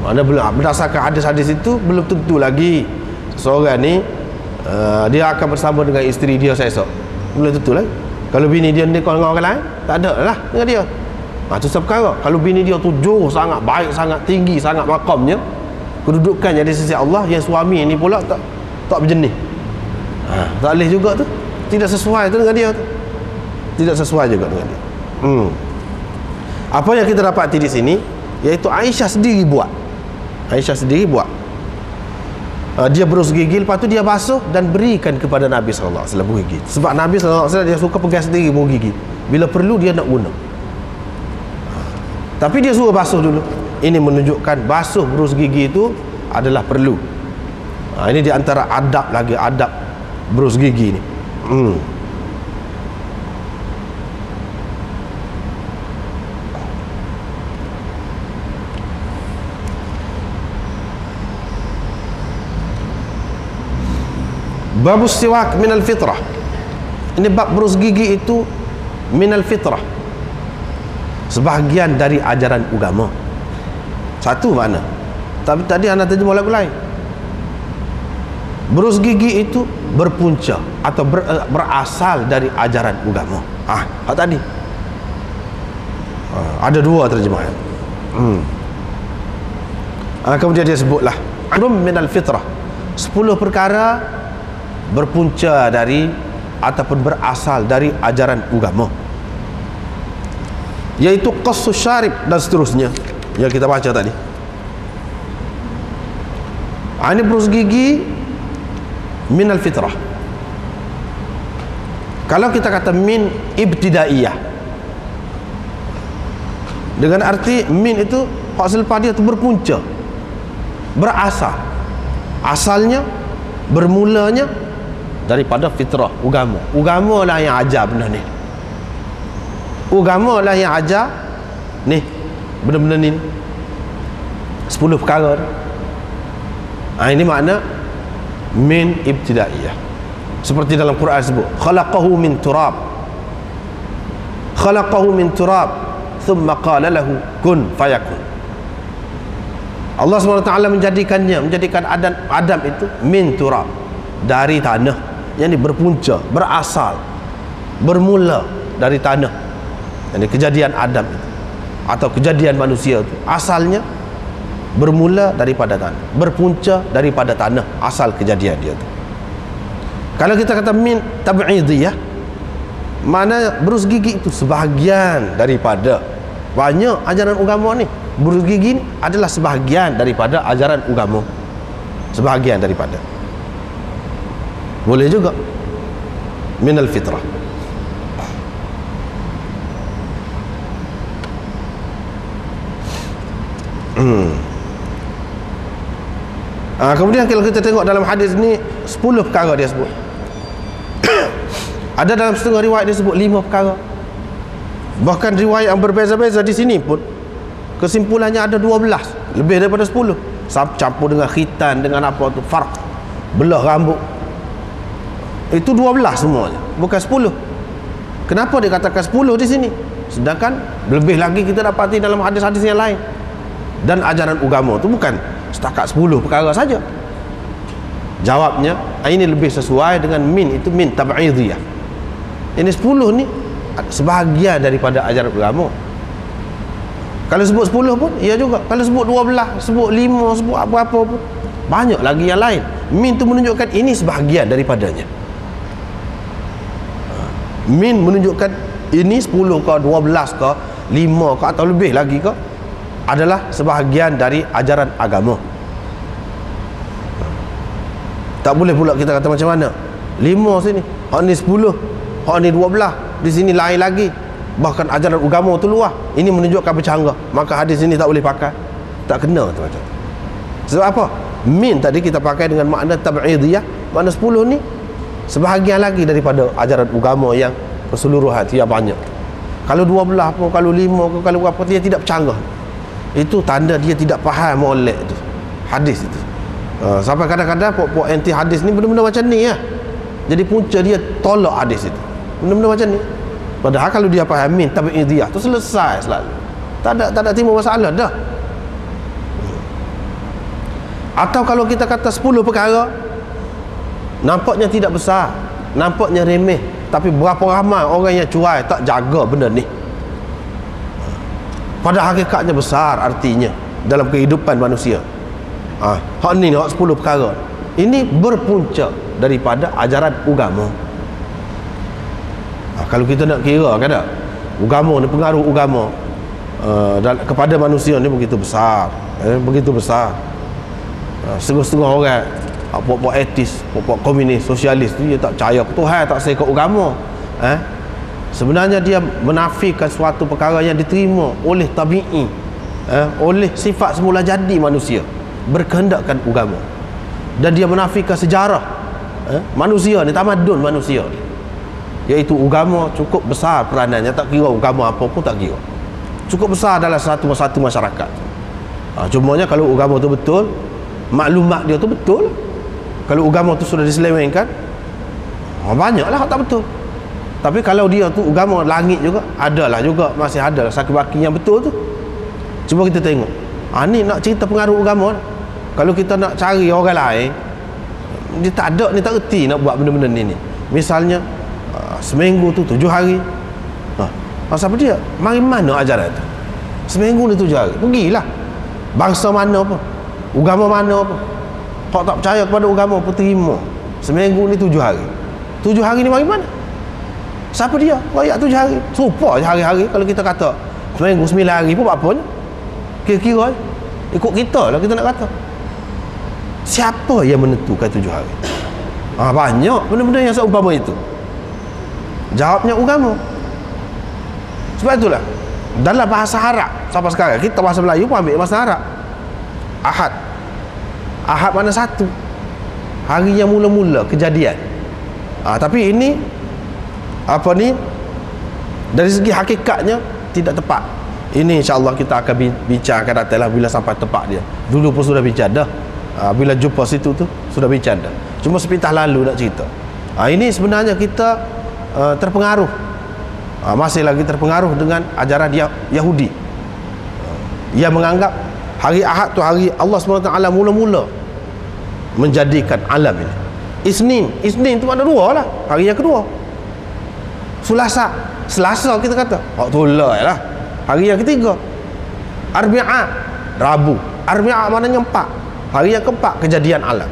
A: Mana belum berdasarkan hadis-hadis itu belum tentu lagi seorang ni dia akan bersama dengan isteri dia esok. Belum tentu lagi. Kalau bini dia nikah dengan orang lain, tak ada lah dengan dia. Itu sebab perkara. Kalau bini dia tu jauh sangat, baik sangat, tinggi sangat makamnya, kedudukannya di sisi Allah, yang suami ini pula tak berjenis, tak boleh juga tu. Tidak sesuai tu dengan dia tu. Tidak sesuai juga dengan dia. Apa yang kita dapati di sini, iaitu Aisyah sendiri buat. Dia berus gigi, lepas tu dia basuh dan berikan kepada Nabi SAW gigi. Sebab Nabi SAW dia suka pegang sendiri buah gigi. Bila perlu dia nak guna. Tapi dia suruh basuh dulu. Ini menunjukkan basuh berus gigi itu adalah perlu. Ini di antara adab lagi, adab berus gigi ni. Babus siwak minal fitrah. Ini bab berus gigi itu minal fitrah, sebahagian dari ajaran agama. Satu makna. Tapi tadi anda terjemah lagu lain. Berus gigi itu berpunca atau berasal dari ajaran agama. Tadi ada dua terjemahan. Kemudian dia sebutlah anum minal fitrah, 10 perkara berpunca dari ataupun berasal dari ajaran agama, yaitu qassus syarib dan seterusnya yang kita baca tadi. Ini berus gigi minal fitrah. Kalau kita kata min ibtidaiyah, dengan arti min itu hak selepas dia itu berpunca, berasal, asalnya, bermulanya daripada fitrah agama. Agama lah yang ajar benda ni. Agama lah yang ajar ni benda-benda ni, 10 perkara. Ini makna min ibtidaiyah. Seperti dalam Quran sebut khalaqahu min turab, khalaqahu min turab thumma qala lahu kun fayakun. Allah SWT menjadikan Adam itu min turab, dari tanah. Yang ini berpunca, berasal, bermula dari tanah. Ini kejadian Adam itu, atau kejadian manusia itu, asalnya bermula daripada tanah, berpunca daripada tanah, asal kejadian dia itu. Kalau kita kata min tab'idiyah, mana berus gigi itu sebahagian daripada banyak ajaran agama ni. Berus gigi ni adalah sebahagian daripada ajaran agama, sebahagian daripada. Boleh juga minal fitrah. Kemudian kalau kita tengok dalam hadis ni 10 perkara dia sebut. Ada dalam setengah riwayat dia sebut 5 perkara. Bahkan riwayat yang berbeza-beza di sini pun kesimpulannya ada 12, lebih daripada 10. Campur dengan khitan, dengan apa tu, farq, belah rambut. Itu 12 semuanya, bukan 10. Kenapa dia katakan 10 di sini? Sedangkan lebih lagi kita dapati dalam hadis-hadis yang lain. Dan ajaran agama itu bukan setakat 10 perkara saja. Jawabnya, ini lebih sesuai dengan min, itu min tab'idiyah. Ini 10 ni sebahagian daripada ajaran agama. Kalau sebut 10 pun, iya juga. Kalau sebut 12, sebut 5, sebut apa-apa pun, banyak lagi yang lain. Min itu menunjukkan ini sebahagian daripadanya. Min menunjukkan ini 10 ke, 12 ke, 5 ke, atau lebih lagi ke, adalah sebahagian dari ajaran agama. Tak boleh pula kita kata macam mana, 5 sini, hak ni 10, hak ni 12, di sini lain lagi, bahkan ajaran agama tu luar. Ini menunjukkan bercanggah, maka hadis ini tak boleh pakai. Tak kena macam. Sebab apa? Min tadi kita pakai dengan makna tab'idiyah, makna 10 ni sebahagian lagi daripada ajaran agama yang keseluruhan, dia banyak. Kalau 12 pun, kalau 5 pun, kalau apa, dia tidak bercanggah. Itu tanda dia tidak faham molek tu hadis itu. Sampai kadang-kadang pokok anti hadis ni benda-benda macam ni ya. Jadi punca dia tolak hadis itu, benda-benda macam ni. Padahal kalau dia faham min tab'idiyah tu selesai selalu. Tak ada timbul masalah dah. Atau kalau kita kata 10 perkara, nampaknya tidak besar, nampaknya remeh, tapi berapa ramai orang yang cuai tak jaga benda ni. Pada hakikatnya besar artinya dalam kehidupan manusia. Hak ni hak 10 perkara. Ini berpunca daripada ajaran agama. Kalau kita nak kira kan tak, agama ni, pengaruh agama kepada manusia ni begitu besar, begitu besar. Setengah-setengah orang puak-puak etis, puak-puak komunis, sosialis tu dia tak percaya Tuhan, tak percaya ke agama. Sebenarnya dia menafikan suatu perkara yang diterima oleh tabi'i, oleh sifat semula jadi manusia, berkehendakkan agama. Dan dia menafikan sejarah manusia ni, tamadun manusia ni, iaitu agama cukup besar peranannya. Tak kira agama apa pun, tak kira, cukup besar dalam satu masyarakat. Cumanya kalau agama tu betul, maklumat dia tu betul. Kalau agama tu sudah diselewengkan, banyaklah hak tak betul. Tapi kalau dia tu agama langit juga, adalah juga, masih ada saki-baki yang betul tu. Cuba kita tengok. Ni nak cerita pengaruh agama. Kalau kita nak cari orang lain, dia tak ada, ni tak erti nak buat benda-benda ni. Misalnya seminggu tu 7 hari. Siapa dia? Mari mana ajaran tu? Seminggu ni 7 hari. Pergilah. Bangsa mana pun, agama mana pun, hak tak percaya kepada agama pun terima. Seminggu ni 7 hari. 7 hari ni mari mana? Siapa dia? Rakyat 7 hari. Serupa je hari-hari. Kalau kita kata seminggu 9 hari pun apa ni? Kira-kira ikut kita lah kita nak kata. Siapa yang menentukan 7 hari? Banyak benda-benda yang seumpama itu. Jawabnya agama. Sebab itulah dalam bahasa Arab sampai sekarang, kita bahasa Melayu pun ambil bahasa Arab. Ahad mana satu? Hari yang mula-mula kejadian. Tapi ini dari segi hakikatnya tidak tepat. Ini insya-Allah kita akan bincang akan datanglah bila sampai tepat dia. Dulu pun sudah bincang dah. Bila jumpa situ tu sudah bincang dah. Cuma sepintas lalu nak cerita. Ini sebenarnya kita terpengaruh, masih lagi terpengaruh dengan ajaran Yahudi yang menganggap hari Ahad tu hari Allah SWT mula-mula menjadikan alam ini. Isnin tu ada 2 lah, hari yang kedua. Selasa kita kata, tolak lah, hari yang ketiga. Arbi'a, Rabu. Arbi'a maknanya 4, hari yang keempat kejadian alam.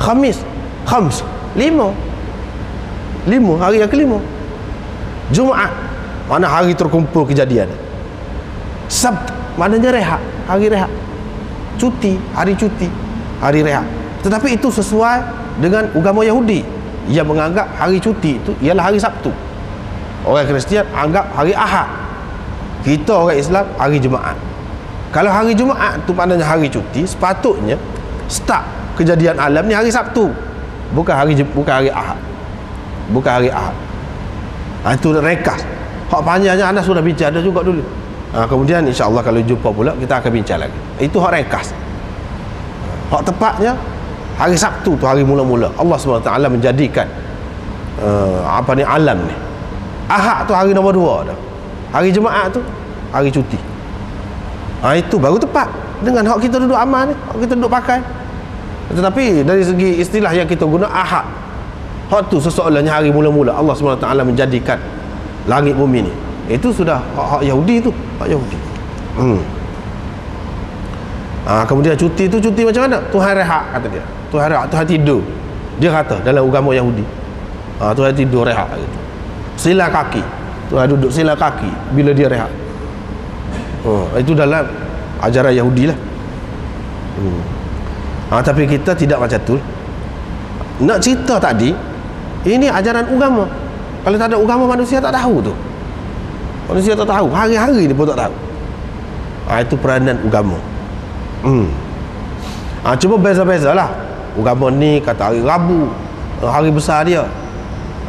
A: Khams, 5, hari yang kelima. Jumaat, mana hari terkumpul kejadian. Sabt, maknanya rehat, hari rehat. Cuti, hari rehat. Tetapi itu sesuai dengan agama Yahudi yang menganggap hari cuti itu ialah hari Sabtu. Orang Kristian anggap hari Ahad. Kita orang Islam hari Jumaat. Kalau hari Jumaat tu maknanya hari cuti, sepatutnya start kejadian alam ni hari Sabtu, bukan hari Ahad. Bukan hari Ahad. Itu rekas. Hak panjangnya anda sudah bincang dah juga dulu. Kemudian insya-Allah kalau jumpa pula kita akan bincang lagi. Itu hak ringkas. Hak tepatnya hari Sabtu tu hari mula-mula Allah SWT menjadikan alam ni. Ahad tu hari nombor 2 dah. Hari Jumaat tu hari cuti. Itu baru tepat dengan hak kita duduk amal ni, hak kita duduk pakai. Tetapi dari segi istilah yang kita guna, Ahad, hak tu sesoalnya hari mula-mula Allah SWT menjadikan langit bumi ni. Itu sudah hak Yahudi tu, hak Yahudi. Kemudian cuti tu cuti macam mana? Tuhan rehat kata dia. Tuhan rehat, Tuhan tidur. Dia kata dalam agama Yahudi. Tuhan tidur rehat gitu. Sila kaki. Tuhan duduk sila kaki bila dia rehat. Itu dalam ajaran Yahudi lah. Tapi kita tidak macam tu. Nak cerita tadi, ini ajaran agama. Kalau tak ada agama, manusia tak tahu tu. Manusia tak tahu, hari-hari dia pun tak tahu. Itu peranan agama. Cuma beza-beza lah. Agama ni kata hari Rabu, hari besar dia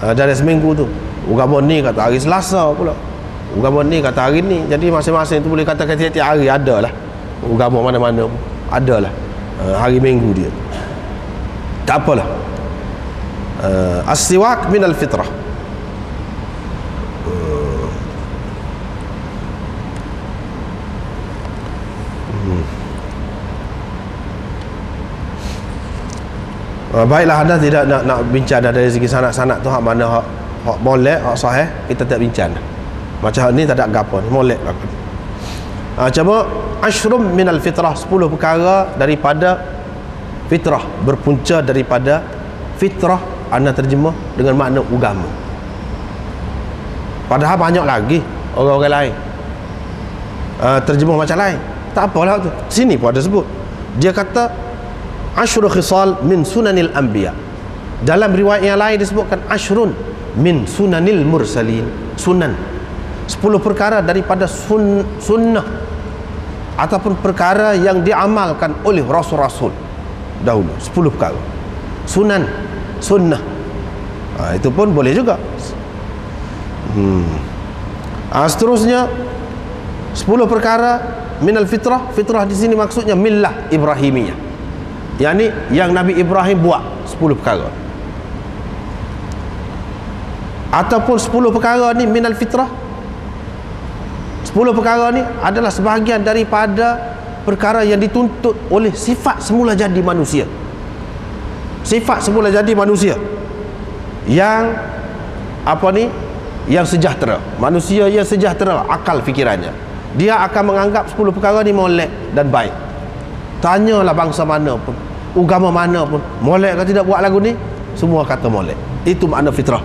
A: dari seminggu tu. Agama ni kata hari Selasa pula. Agama ni kata hari ni. Jadi masing-masing tu boleh katakan tiap-tiap hari ada lah. Agama mana-mana pun ada lah hari minggu dia. Tak apalah. As-siwak minal fitrah. Baiklah, anda tidak nak bincang dari segi sanak-sanak tu hak mana hak molek, hak sahih kita tak bincang. Macam ni tak ada gapo ni, molek aku. Cuma ashrum minal fitrah, 10 perkara daripada fitrah, berpunca daripada fitrah. Anda terjemah dengan makna agama. Padahal banyak lagi orang-orang lain terjemah macam lain. Tak apalah tu. Sini pun ada sebut. Dia kata ashru khisal min sunanil anbiya. Dalam riwayat yang lain disebutkan ashrun min sunanil mursalin. Sunan, 10 perkara daripada sunnah ataupun perkara yang diamalkan oleh rasul-rasul dahulu. 10 perkara sunan, sunnah. Itu pun boleh juga. Seterusnya 10 perkara minal fitrah. Fitrah di sini maksudnya millah Ibrahimiyah, yakni yang Nabi Ibrahim buat. 10 perkara ataupun 10 perkara ni minal fitrah. 10 perkara ni adalah sebahagian daripada perkara yang dituntut oleh sifat semula jadi manusia. Sifat semula jadi manusia yang apa ni, yang sejahtera. Manusia yang sejahtera akal fikirannya, dia akan menganggap 10 perkara ni molek dan baik. Tanyalah bangsa mana pun, agama mana pun, molek ke tidak buat lagu ni, semua kata molek. Itu makna fitrah.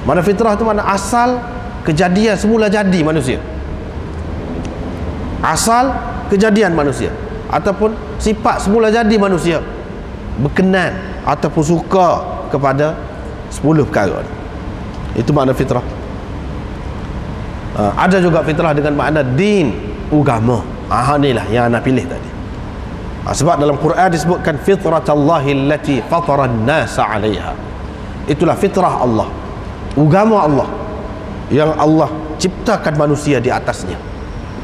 A: Makna fitrah tu makna asal kejadian semula jadi manusia, asal kejadian manusia ataupun sifat semula jadi manusia berkenan ataupun suka kepada 10 perkara. Itu makna fitrah. Ada juga fitrah dengan makna din, agama. Inilah yang anda pilih tadi. Sebab dalam Quran disebutkan fitratallahi allati fatara an-nasa 'alaiha. Itulah fitrah Allah, agama Allah yang Allah ciptakan manusia di atasnya.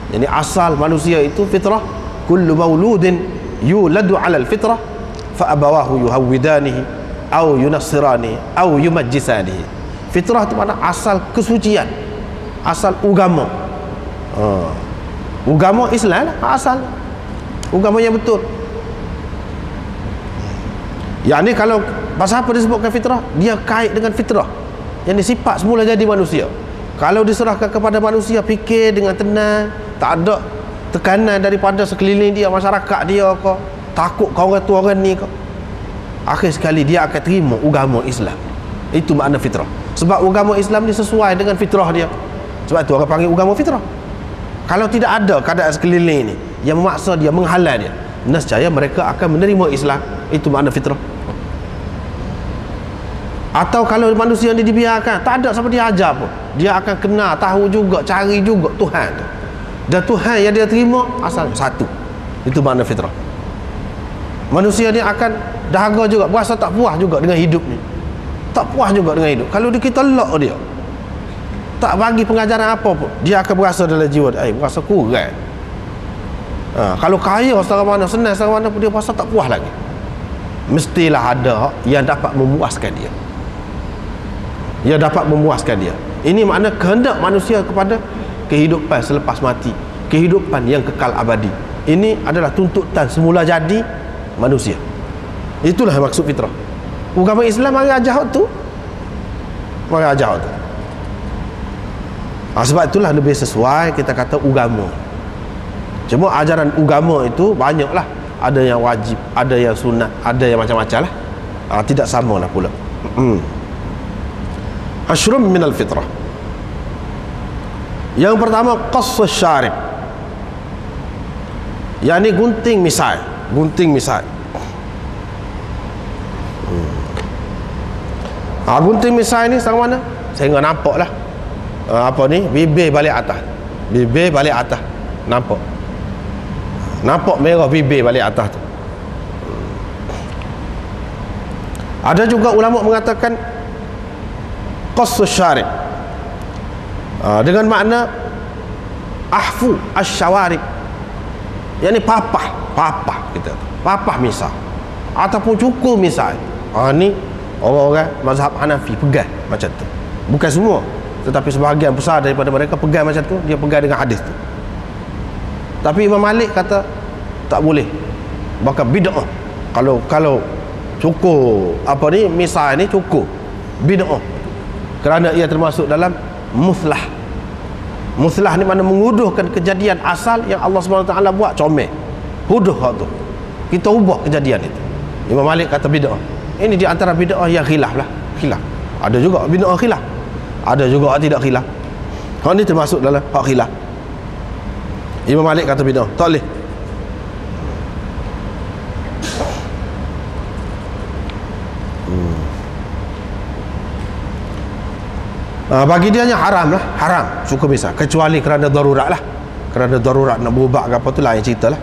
A: Jadi asal manusia itu fitrah. Kullu mauludin yuladu 'alal fitrah fa abawahu yuhawwidanihi aw yunassiranihi aw yumajjisanihi. Fitrah itu makna asal kesucian, asal agama. Agama Islam lah asal, agama yang betul. Yang ni kalau pasal apa disebutkan fitrah, dia kait dengan fitrah, yang sifat semula jadi manusia. Kalau diserahkan kepada manusia, fikir dengan tenang, tak ada tekanan daripada sekeliling dia, masyarakat dia ke, takut kau orang tu orang ni ke, akhir sekali dia akan terima agama Islam. Itu makna fitrah. Sebab agama Islam ni sesuai dengan fitrah dia. Sebab tu orang panggil agama fitrah. Kalau tidak ada keadaan sekeliling ni yang memaksa dia, menghalang dia, nescaya mereka akan menerima Islam. Itu makna fitrah. Atau kalau manusia ni dibiarkan, tak ada siapa dia ajar pun, dia akan kenal, tahu juga, cari juga Tuhan tu. Dan Tuhan yang dia terima asal satu. Itu makna fitrah. Manusia ni akan dahaga juga, berasa tak puas juga dengan hidup ni, tak puas juga dengan hidup. Kalau kita lock dia, tak bagi pengajaran apa pun, dia akan berasa dalam jiwa dia, berasa kurang. Kalau kaya setara mana, senang setara mana pun, dia berasa tak puas lagi. Mestilah ada yang dapat memuaskan dia, yang dapat memuaskan dia. Ini makna kehendak manusia kepada kehidupan selepas mati, kehidupan yang kekal abadi. Ini adalah tuntutan semula jadi manusia. Itulah maksud fitrah. Agama Islam mari ajar tu, mari ajar tu. Sebab itulah lebih sesuai kita kata agama. Cuma ajaran agama itu banyaklah, ada yang wajib, ada yang sunat, ada yang macam-macam lah. Tidak sama lah pula. Ashrum minal fitrah. Yang pertama, qassus syarib, yang ni gunting misai. Gunting misai. Gunting misai ni sama mana? Saya enggak nampak lah. Apa ni? Bibir balik atas. Bibir balik atas. Nampak? Nampak merah bibir balik atas tu. Ada juga ulama mengatakan qassus syarib dengan makna ahfu asy-syawarib, yakni papah kita, papah misal ataupun cukur misal. Ni orang-orang mazhab Hanafi pegang macam tu. Bukan semua, tetapi sebahagian besar daripada mereka pegang macam tu. Dia pegang dengan hadis tu. Tapi Imam Malik kata tak boleh, bahkan bid'ah. Kalau cukur apa ni misal ni cukur, bid'ah. kerana ia termasuk dalam muslah. Muslah ni mana menguduhkan kejadian asal yang Allah SWT buat comel, huduh hak tu, kita ubah kejadian itu. Imam Malik kata bid'ah. Ini di antara bid'ah yang khilaf lah. Khilaf. Ada juga bid'ah khilaf, ada juga tidak khilaf. Hak ni termasuk dalam hak khilaf. Imam Malik kata bid'ah, tak boleh. Bagi dia hanya haram lah, haram suka misal, kecuali kerana darurat lah. Kerana darurat nak berubah ke apa tu lain cerita lah.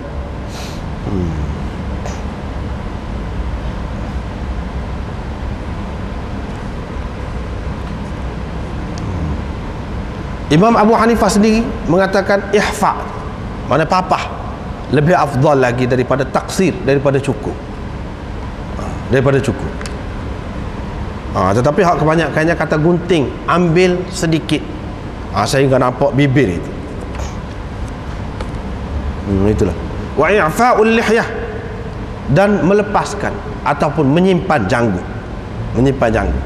A: Imam Abu Hanifah sendiri mengatakan ihfa, mana papah, lebih afdal lagi daripada taksir, daripada cukup. Daripada cukup. Tetapi hak kebanyakannya kata gunting, ambil sedikit, sehingga nampak bibir itu. Itulah. Wa i'fa'ul lihyah, dan melepaskan ataupun menyimpan janggut. Menyimpan janggut.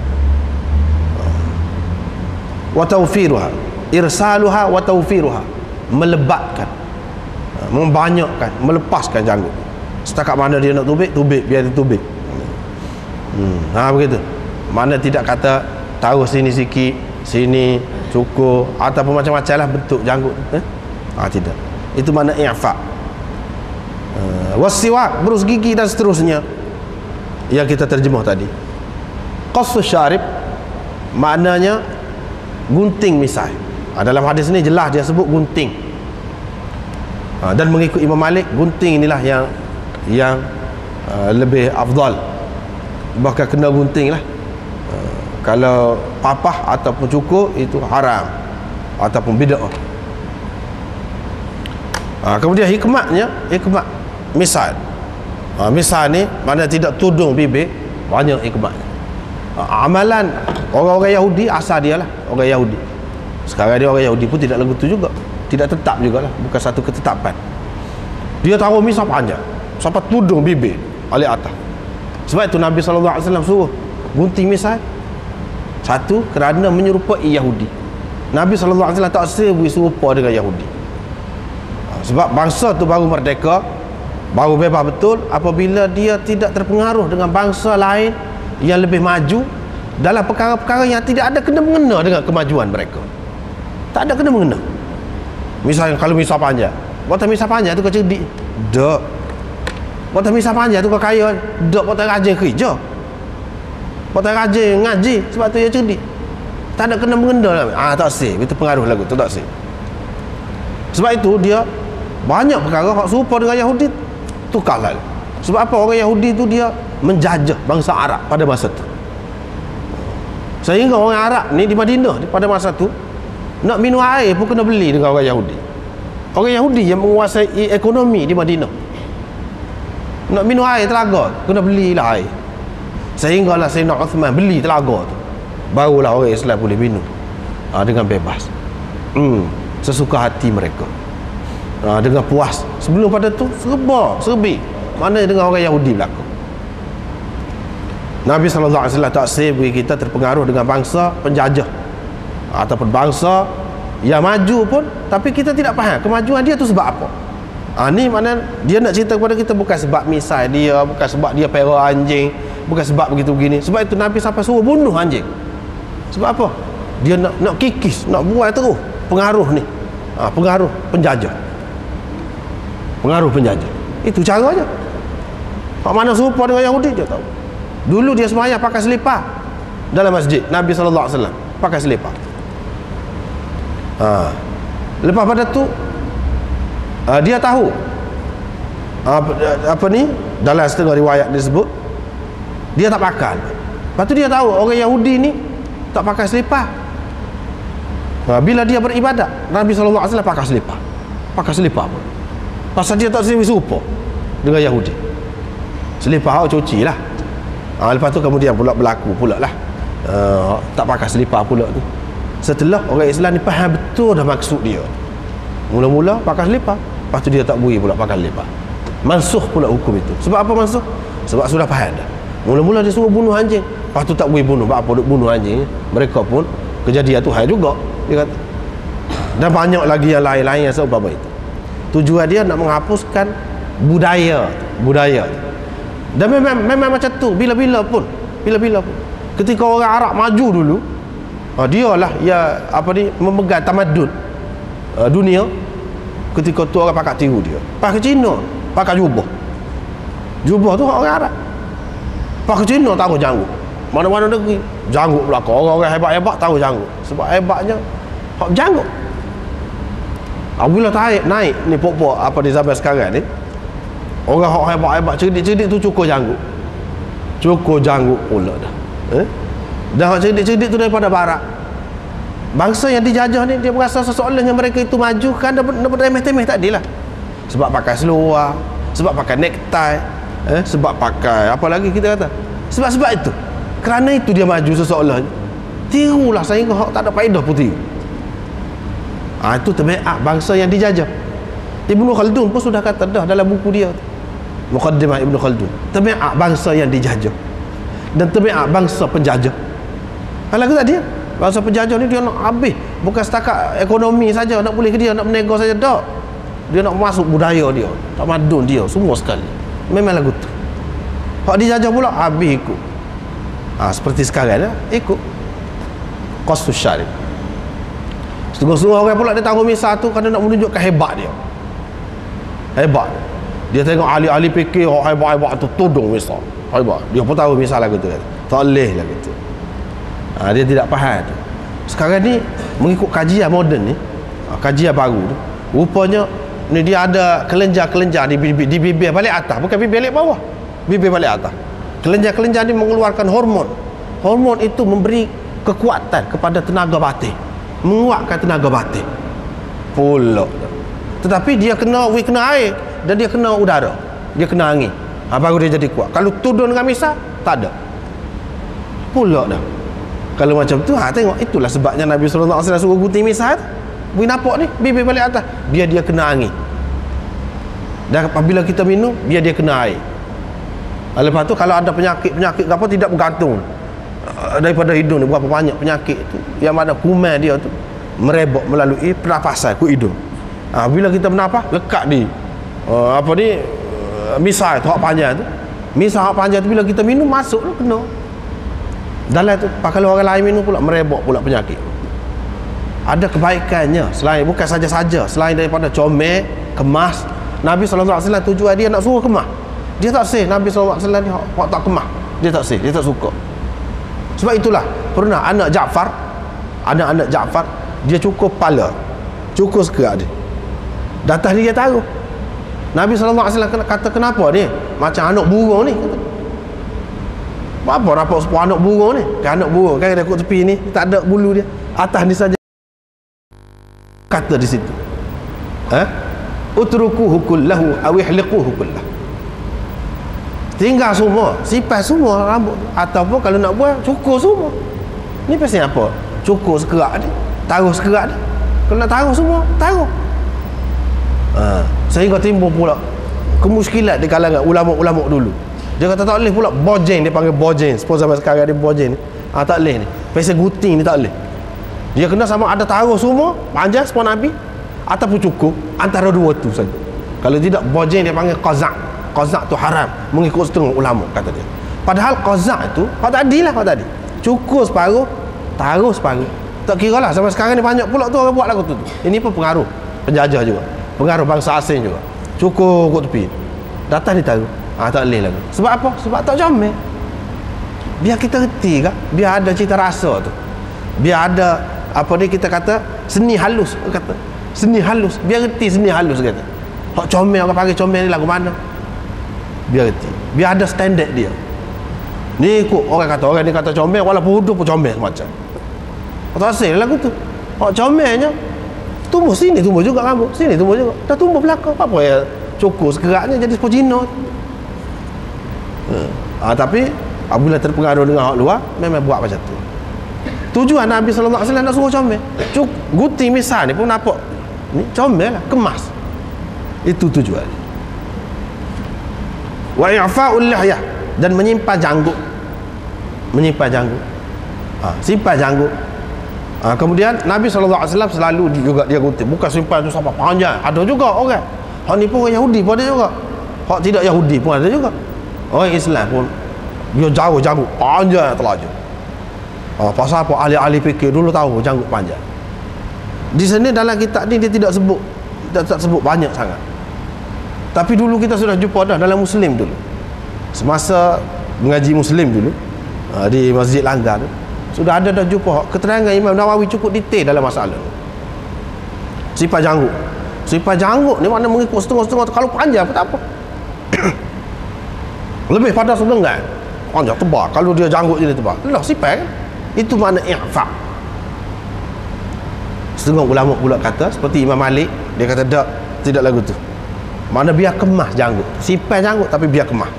A: Wa tawfiruha, irsaluha wa tawfiruha, melebatkan, membanyakkan, melepaskan janggut. Setakat mana dia nak tubik, tubik, biar dia tubik. Begitu. Mana tidak kata taruh sini sikit, sini cukur, ataupun macam-macam lah bentuk janggut. Tidak. Itu mana i'fa. Wasiwak, berus gigi dan seterusnya yang kita terjemah tadi. Qassus syarib maknanya gunting misai. Dalam hadis ni jelas dia sebut gunting. Dan mengikut Imam Malik, gunting inilah yang lebih afdal. Bahkan kena gunting lah. Kalau papah ataupun cukur itu haram ataupun bid'ah. Kemudian hikmatnya, hikmat misal. Misal ni mana tidak tudung bibir, banyak hikmatnya. Amalan orang-orang Yahudi asal dia lah, orang Yahudi. Sekarang dia orang Yahudi pun tidak lagu tu juga, tidak tetap jugalah, bukan satu ketetapan. Dia taruh misal panjang sampai tudung bibir oleh atas. Sebab itu Nabi SAW suruh gunting misal. Satu, kerana menyerupai Yahudi. Nabi SAW tak serupa dengan Yahudi. Sebab bangsa tu baru merdeka, baru bebas betul apabila dia tidak terpengaruh dengan bangsa lain yang lebih maju dalam perkara-perkara yang tidak ada kena-mengena dengan kemajuan mereka. Tak ada kena-mengena. Misalnya kalau misal panjang, buat misal panjang tu kau cerdik, tak. Buat misal panjang tu kau kaya, tak. Buat rajin kerja, buat rajin ngaji, sebab tu dia cerdik. Tak ada kena-mengena lah. Tak sih, itu pengaruh lagu tu, tak sih. Sebab itu dia banyak perkara hak serupa dengan Yahudi tukarlah. Sebab apa? Orang Yahudi tu dia menjajah bangsa Arab pada masa tu, sehingga orang Arab ni di Madinah pada masa tu nak minum air pun kena beli dengan orang Yahudi. Orang Yahudi yang menguasai ekonomi di Madinah. Nak minum air telaga kena belilah air. Sehinggalah Sayyidina Uthman beli telaga tu, barulah orang Islam boleh minum dengan bebas, sesuka hati mereka, dengan puas. Sebelum pada tu serbi mana dengan orang Yahudi berlaku. Nabi SAW tak bagi kita terpengaruh dengan bangsa penjajah ataupun bangsa yang maju pun, tapi kita tidak faham kemajuan dia tu sebab apa. Ni mana dia nak cerita kepada kita bukan sebab misai dia, bukan sebab dia pera anjing, bukan sebab begitu begini. Sebab itu Nabi sampai suruh bunuh anjing. Sebab apa? Dia nak kikis, nak buat terus pengaruh ni. Pengaruh penjajah. Pengaruh penjajah. Itu caranya. Hak mana serupa dengan Yahudi dia tahu. Dulu dia sembahyang pakai selipar dalam masjid Nabi SAW, pakai selipar. Lepas pada tu dia tahu apa ni, dalam setengah riwayat disebut dia tak pakai. Lepas tu dia tahu orang Yahudi ni tak pakai selipar. Bila dia beribadat, Nabi SAW pakai selipar. Pakai selipar pun pasal dia tak serupa dengan Yahudi. Selipar cuci lah. Lepas tu kemudian pula berlaku pula lah tak pakai selipar pula tu. Setelah orang Islam ni faham betul dah maksud dia, mula-mula pakai selipar, lepas tu dia tak beri pula pakai selipar. Mansuh pula hukum itu. Sebab apa mansuh? Sebab sudah faham dah. Mula-mula dia suruh bunuh anjing, Lepas tu tak boleh bunuh. Apa duk bunuh anjing? Mereka pun kejadian tu hal juga, dia kata. Dan banyak lagi yang lain-lain yang seumpama itu. Tujuan dia nak menghapuskan budaya. Dan memang macam tu bila-bila pun. Ketika orang Arab maju dulu, dialah ya memegang tamadun dunia. Ketika tu orang pakai tiru dia. Pakai Cina, pakai jubah tu orang Arab. Pakai Cina taruh janggut. Mana-mana negeri janggut belakang. Orang-orang hebat-hebat taruh janggut. Sebab hebatnya hak janggut. Bila naik ni pokok di zaman sekarang ni, orang hak hebat-hebat cerdik-cerdik tu cukur janggut pula dah. Dan hak cerdik-cerdik tu daripada barat. Bangsa yang dijajah ni dia berasa seseolahnya mereka itu maju kan dapat remeh-temeh tak adilah. Sebab pakai seluar, sebab pakai necktie, sebab pakai apa lagi kita kata. Sebab itu. Kerana itu dia maju seseolahnya. Tirulah sehingga hak tak ada faedah pun tiru. Itu tabiat bangsa yang dijajah. Ibnu Khaldun pun sudah kata dah dalam buku dia Muqaddimah Ibnu Khaldun, tabiat bangsa yang dijajah dan tabiat bangsa penjajah. Kalau kata dia bangsa penjajah ni dia nak habis, bukan setakat ekonomi saja nak boleh ke dia nak menego saja tak, dia nak masuk budaya dia, tamadun dia semua sekali. Memang lagu tu hak dijajah pula habis ikut. Seperti sekarang ikut Qasus Syarif. Setengah-setengah orang pula dia taruh misal tu kerana nak menunjukkan hebat dia. Dia tengok ahli-ahli fikir orang hebat-hebat tu tudung misal. Hebat. Dia pun tahu misal lagu tu. Tak boleh lagu tu. Dia tidak faham tu. Sekarang ni mengikut kajian moden ni, kajian baru tu, rupanya ni dia ada kelenjar-kelenjar di bibir balik atas, bukan bibir balik bawah. Bibir balik atas. Kelenjar-kelenjar ni mengeluarkan hormon. Hormon itu memberi kekuatan kepada tenaga batin. Menguatkan tenaga batin pula. Tetapi dia kena air dan dia kena udara, dia kena angin, baru dia jadi kuat. Kalau tudun dengan misal tak ada pula dah. Kalau macam tu tengok, itulah sebabnya Nabi SAW suruh gunting misal. Boleh nampak ni bibir balik atas, biar dia kena angin, dan apabila kita minum biar dia kena air. Lepas tu kalau ada penyakit apa tidak bergantung daripada hidung ni, berapa banyak penyakit tu yang mana kuman dia tu merebak melalui pernafasan ke hidung. Bila kita bernafas lekat di misal tu hak panjang tu, bila kita minum masuk tu kena dalam tu. Kalau orang lain minum pula merebak pula penyakit. Ada kebaikannya selain, bukan saja-saja selain daripada comel kemas. Nabi SAW tujuan dia nak suruh kemas. Dia tak sih Nabi SAW ni hak tak kemas, dia tak sih, dia tak suka. Sebab itulah pernah anak Ja'far dia cukur kepala, cukur sekerak dia, datang dia taruh. Nabi SAW kata kenapa ni macam anak burung ni, kata apa rapat sepuh anak burung ni, kan anak burung kan dia ikut tepi ni tak ada bulu dia, atas ni saja kata di situ. Utrukuhu kullahu aw ihliquhu kullahu, tinggal semua, sipas semua rambut, ataupun kalau nak buat cukur semua. Ni pasal apa? Cukur sekerak dia, taruh sekerak dia. Kalau nak taruh semua, taruh. Sehingga timbul pula kemuskilat di kalangan ulama-ulama dulu. Dia kata tak boleh pula bojeng, dia panggil bojeng. Suppose zaman sekarang dia bojeng ni. Tak boleh ni. Pasal guting ni tak boleh. Dia kena sama ada taruh semua panjang sepon Nabi ataupun cukur, antara dua tu saja. Kalau tidak bojeng dia panggil qazak. Qazak tu haram mengikut setengah ulama kata dia. Padahal qazak tu hak tadi lah, hak tadi cukur separuh, taruh separuh. Tak kira lah sampai sekarang ni banyak pula tu orang buat lagu tu. Ini pun pengaruh penjajah juga, pengaruh bangsa asing juga. Cukur kot tepi, datang ditaruh. Tak boleh lagi. Sebab apa? Sebab tak comel. Biar kita reti kak, biar ada cita rasa tu, biar ada apa ni kita kata seni halus, kata seni halus, biar reti seni halus kata. Hak comel, orang panggil comel ni lagu mana, biar reti, biar ada standard dia. Ni ikut orang ni kata comel, walaupun huduh pun comel macam. Tak asal lagu tu. Hak comelnya tumbuh sini, tumbuh juga rambut, sini tumbuh juga, dah tumbuh belakang. Apa ya cukur sekeraknya jadi seperti Cina. Tapi apabila terpengaruh dengan hak luar, memang buat macam tu. Tujuan Nabi SAW nak suruh comel. Gunting misal ni pun nampak ni comel lah, kemas. Itu tujuan. Wa i'fa'ul lihyah, dan menyimpan janggut. menyimpan janggut. Simpan janggut. Kemudian Nabi SAW selalu juga dia kutip, bukan simpan tu sampai panjang. Ada juga orang. Hak ni pun orang Yahudi pun ada juga. Hak tidak Yahudi pun ada juga. Orang Islam pun dia jauh janggut panjang terlaju. Pasal apa? Ahli-ahli fikir dulu tahu janggut panjang. Di sini dalam kitab ni dia tidak sebut, tak sebut banyak sangat. Tapi dulu kita sudah jumpa dah dalam Muslim dulu. Semasa mengaji Muslim dulu di Masjid Langgar tu, sudah ada dah jumpa keterangan Imam Nawawi cukup detail dalam masalah ni. Sifat janggut. Sifat janggut ni mana mengikut setengah-setengah tu. Kalau panjang pun tak apa. Lebih pada selengan. Panjang tebal. Kalau dia janggut je dia tebal. Lah sifat kan? Itu makna i'fa. Setengah ulama pula kata seperti Imam Malik, dia kata tidak lagu tu. Mana biar kemas janggut. Sifat janggut tapi biar kemas.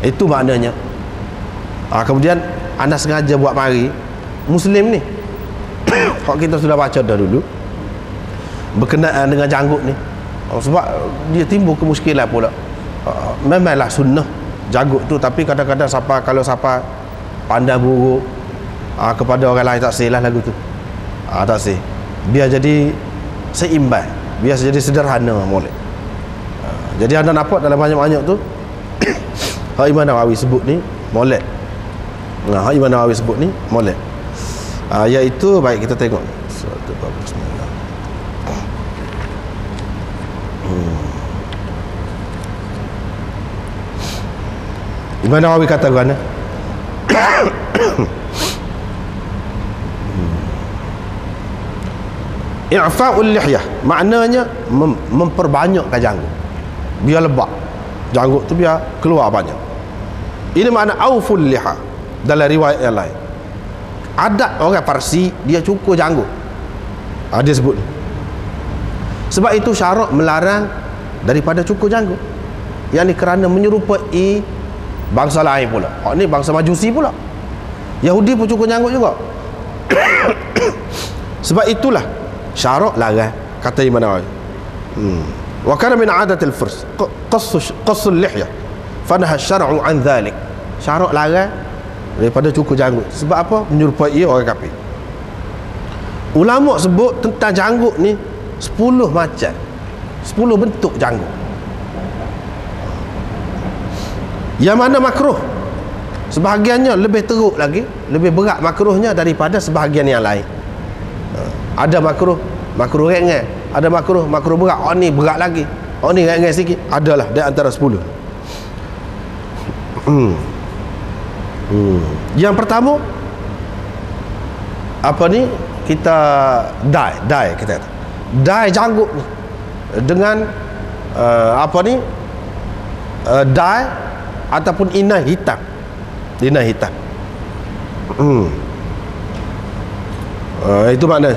A: Itu maknanya. Kemudian anda sengaja buat mari Muslim ni. Kalau kita sudah baca dah dulu berkenaan dengan janggut ni. Sebab dia timbul kemuskilan pula. Memanglah sunnah janggut tu, tapi kadang-kadang kalau siapa pandang buruk kepada orang lain, tak sahlah lagu tu. Tak sah. Biar jadi seimbang, biar jadi sederhana molek. Jadi anda nampak dalam banyak-banyak tu hak Imam Nawawi sebut ni molek. Hak Imam Nawawi sebut ni molek. Iaitu baik kita tengok. Bismillah. Imam Nawawi kata mana? I'fa'ul lihyah maknanya memperbanyakkan janggut. Biar lebat. Janggut tu biar keluar banyak. Ini makna auful liha dalam riwayat yang lain. Adat orang Parsi dia cukur janggut. Dia sebut. Sebab itu syarak melarang daripada cukur janggut. Yang ni kerana menyerupai bangsa lain pula. Ni bangsa Majusi pula. Yahudi pun cukur janggut juga. Sebab itulah syarak larang kata Imam Nawawi. Wa kana min adatil furs qassul lihyah fanaha syar'u an dhalik. Syarak larang daripada cukur janggut. Sebab apa? Menyerupai orang kafir. Ulama sebut tentang janggut ni 10 macam, 10 bentuk janggut. Yang mana makruh, sebahagiannya lebih teruk lagi, lebih berat makruhnya daripada sebahagian yang lain. Ada makruh ringan, ada makruh berat. Ni berat lagi, ni ringan sikit. Adalah di antara 10. Yang pertama apa ni, kita dye kita kata. Dye janggut ni dengan dye ataupun inai hitam. Itu maknanya.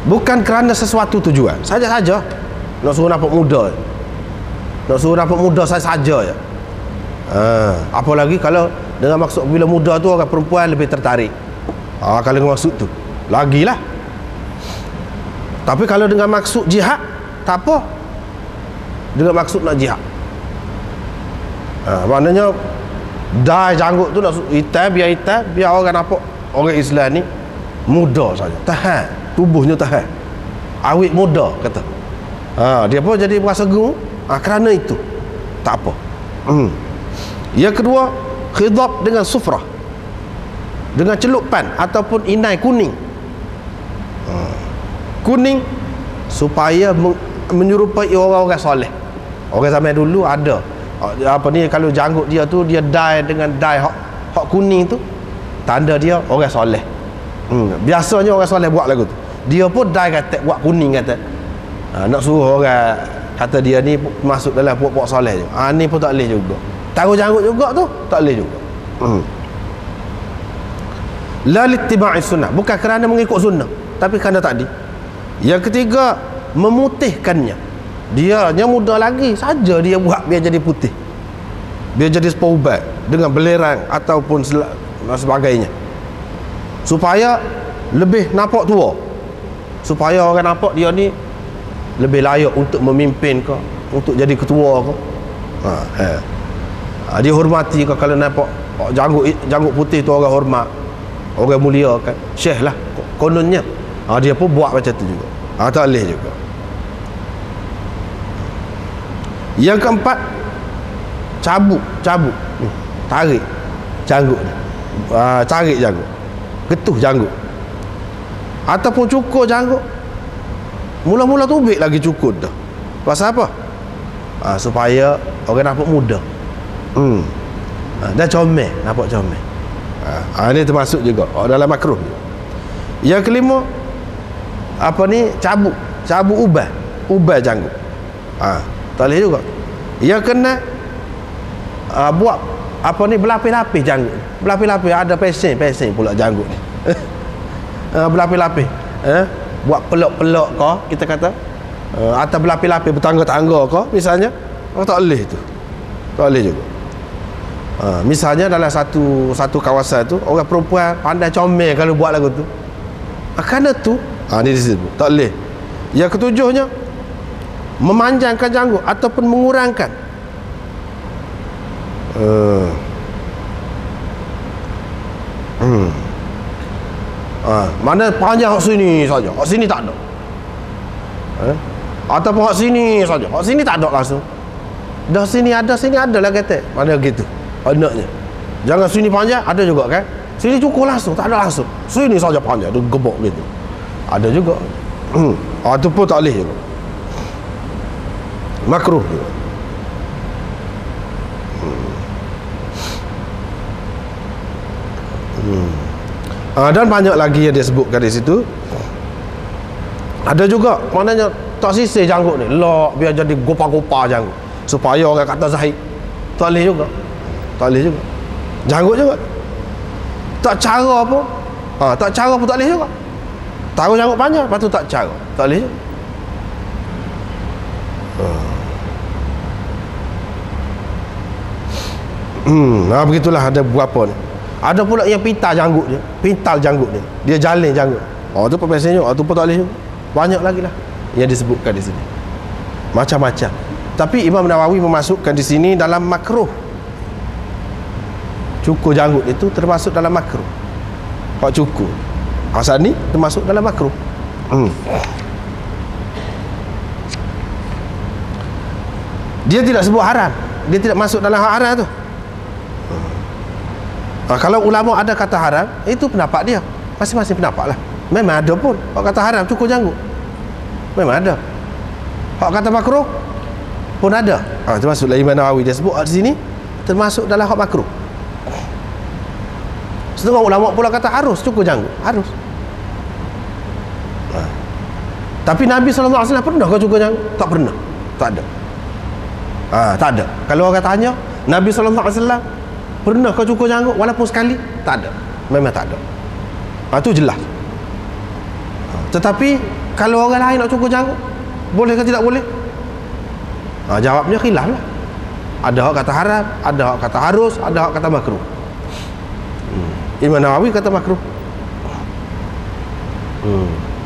A: Bukan kerana sesuatu tujuan, saja-saja nak suruh nampak muda, saja je. Apalagi kalau dengan maksud bila muda tu orang perempuan lebih tertarik. Kalau dengan maksud tu lagilah. Tapi kalau dengan maksud jihad, tak apa. Dengan maksud nak jihad, maknanya dye janggut tu nak hitam, biar orang nampak orang Islam ni muda saja, tahan, tubuhnya tahan, awet muda kata. Dia pun jadi berasa gerung kerana itu. Tak apa. Yang kedua, khidab dengan sufrah, dengan celupan ataupun inai kuning. Kuning supaya menyerupai orang-orang soleh. Orang zaman dulu ada kalau janggut dia tu dia dye dengan dye hak kuning tu, tanda dia orang soleh. Biasanya orang soleh buat lagu tu. Dia pun dye kata buat kuning kata. Nak suruh orang kata dia ni masuk dalam puak-puak soleh je. Ni pun tak boleh juga. Taruh janggut juga tu tak boleh juga. La littiba'i sunnah, bukan kerana mengikut sunnah, tapi kerana tadi. Yang ketiga, memutihkannya. Dia yang muda lagi saja dia buat biar jadi putih, biar jadi sepaubat dengan belerang ataupun sebagainya, supaya lebih nampak tua, supaya orang nampak dia ni lebih layak untuk memimpin ke, untuk jadi ketua ke. Dia hormati kalau nampak janggut putih tu orang hormat, orang mulia kan, syekh lah kononnya. Dia pun buat macam tu juga. Tak boleh juga. Yang keempat, cabut tarik janggut ni. Tarik janggut, getuh janggut, ataupun cukur janggut. Mula-mula tubik lagi cukur dah. Pasal apa? Supaya orang nampak muda. Dah comel, nampak comel. Ini termasuk juga dalam makruh. Yang kelima, apa ni, cabut ubah janggut. Tak boleh juga. Yang kena buat apa ni, berlapis-lapis janggut. Berlapis-lapis, ada pesen pula janggut ni. Berlapis-lapis. Buat pelok-pelok kau, kita kata. Atau berlapis-lapis bertangga-tangga kau misalnya. Tak boleh tu. Tak boleh juga. Misalnya dalam satu kawasan tu, orang perempuan pandai comel kalau buat lagu tu. Kerana tu, ni disebut tak boleh. Yang ketujuhnya, memanjangkan janggut ataupun mengurangkan. Mana panjang kat sini saja, kat sini tak ada. Ataupun kat sini saja, kat sini tak ada langsung. Dah sini ada lah kata. Mana gitu anaknya. Jangan sini panjang, ada juga kan. Sini cukup langsung, tak ada langsung. Sini saja panjang, dia gebok gitu. Ada juga. Itu pun tak boleh juga. Makruh juga. Dan banyak lagi yang dia sebutkan di situ. Ada juga maknanya tak sisir janggut ni, lock biar jadi gopa-gopa janggut supaya orang kata zahid. Tak boleh juga. Tak boleh juga. Janggut juga tak cara pun. Tak cara pun tak boleh juga. Taruh janggut panjang, lepas tu tak cara. Tak boleh juga. Begitulah ada beberapa ni. Ada pula yang pintal janggut dia. Dia jalin janggut. Tu pun biasanya, tu pun tak boleh juga. Banyak lagi lah yang disebutkan di sini. Macam-macam. Tapi Imam Nawawi memasukkan di sini dalam makruh. Cukur janggut itu termasuk dalam makruh. Hak cukur asal ni termasuk dalam makruh. Dia tidak sebut haram. Dia tidak masuk dalam hak haram tu. Kalau ulama ada kata haram, itu pendapat dia. Masing-masing pendapat lah. Memang ada pun hak kata haram cukur janggut. Memang ada. Hak kata makruh pun ada. Termasuk Imam Nawawi dia sebut di sini termasuk dalam hak makruh. Setengah ulama pula kata harus cukur janggut. Harus. Tapi Nabi SAW pernah kau cukur janggut? Tak pernah. Tak ada. Tak ada. Kalau orang tanya, Nabi SAW pernah kau cukur janggut walaupun sekali? Tak ada. Memang tak ada. Itu jelas. Tetapi kalau orang lain nak cukur janggut, boleh ke tidak boleh? Jawabnya khilaf lah. Ada hak kata haram, ada hak kata harus, ada hak kata makruh. Imam Nawawi kata makruh.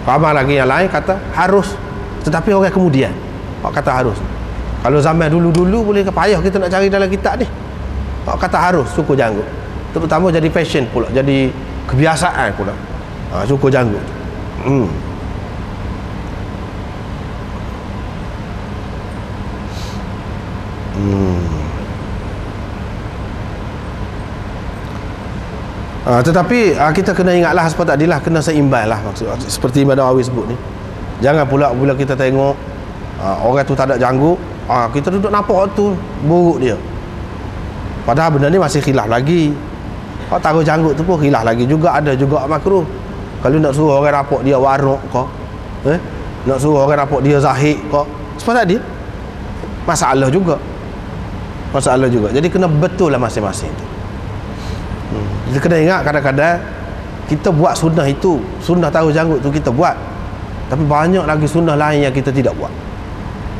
A: Ramai lagi yang lain kata harus, tetapi orang kemudian hak kata harus. Kalau zaman dulu-dulu boleh ke payah kita nak cari dalam kitab ni. Hak kata harus cukur janggut. Terutama jadi fashion pula, jadi kebiasaan pula. Cukur janggut. Tetapi kita kena ingatlah seperti tadilah, kena seimbang lah maksud. Seperti Imam Nawawi sebut ni. Jangan pula bila kita tengok orang tu tak ada janggut, kita duduk nampak tu buruk dia. Padahal benda ni masih khilaf lagi. Kalau taruh janggut tu pun khilaf lagi juga, ada juga makruh. Kalau nak suruh orang nampak dia waruk kau, nak suruh orang nampak dia zahid kau, seperti tadi masalah juga. Jadi kena betul lah masing-masing tu. Kita kena ingat kadang-kadang kita buat sunnah itu, sunnah taruh janggut tu kita buat, tapi banyak lagi sunnah lain yang kita tidak buat.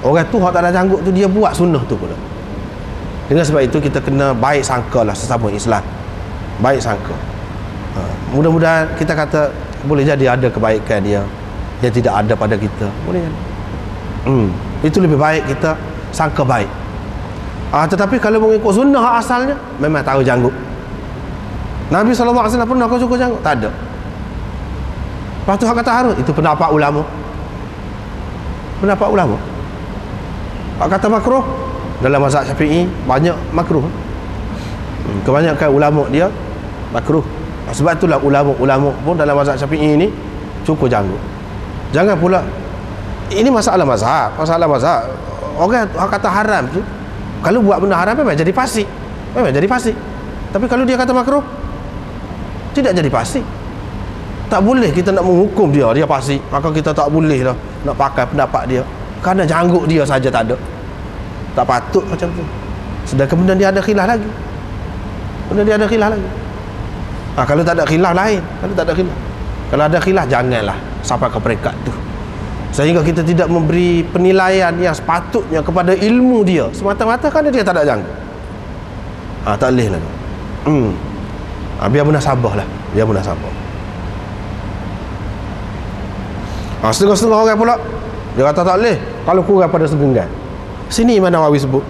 A: Orang tu hak tak ada janggut tu dia buat sunnah tu pula. Dengan sebab itu kita kena baik sangka lah sesama Islam. Baik sangka. Mudah-mudahan kita kata boleh jadi ada kebaikan dia yang tidak ada pada kita. Boleh kan? Itu lebih baik kita sangka baik. Tetapi kalau mengikut sunnah asalnya, memang tahu janggut. Nabi SAW pernah kau cukur janggut? Tak ada. Lepas tu hak kata harus, itu pendapat ulama. Pendapat ulama. Hak kata makruh, dalam mazhab Syafi'i banyak makruh. Kebanyakan ulama dia makruh. Sebab itulah ulama-ulama pun dalam mazhab Syafi'i ini cukur janggut. Jangan pula, ini masalah mazhab. Orang hak kata haram tu, kalau buat benda haram memang jadi fasik. Tapi kalau dia kata makruh, tidak jadi fasik. Tak boleh kita nak menghukum dia fasik, maka kita tak boleh lah nak pakai pendapat dia kerana janggut dia saja tak ada. Tak patut macam tu. Sedangkan benda dia ada khilaf lagi. Kalau tak ada khilaf lain. Kalau ada khilaf, janganlah sampai ke peringkat tu, sehingga kita tidak memberi penilaian yang sepatutnya kepada ilmu dia semata-mata kerana dia tak ada janggut. Tak boleh lah. Biar munasabah lah. Setengah-setengah orang pula dia kata tak boleh kalau kurang pada segenggan. Sini Imam Nawawi sebut.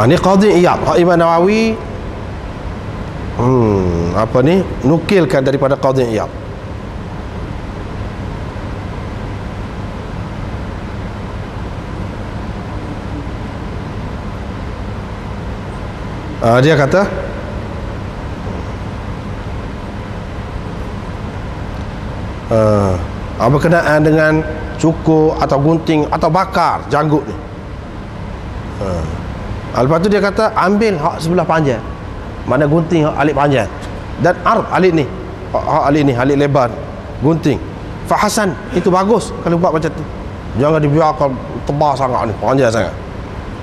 A: Ni Qadhi Iyad, Imam Nawawi nukilkan daripada Qadhi Iyad. Dia kata berkenaan dengan cukur atau gunting atau bakar janggut ni. Lepas tu dia kata ambil hak sebelah panjang, mana gunting hak alik panjang, dan alik ni, hak alik lebar gunting. Fahasan, itu bagus kalau buat macam tu. Jangan dibiarkan tebal sangat ni, panjang sangat.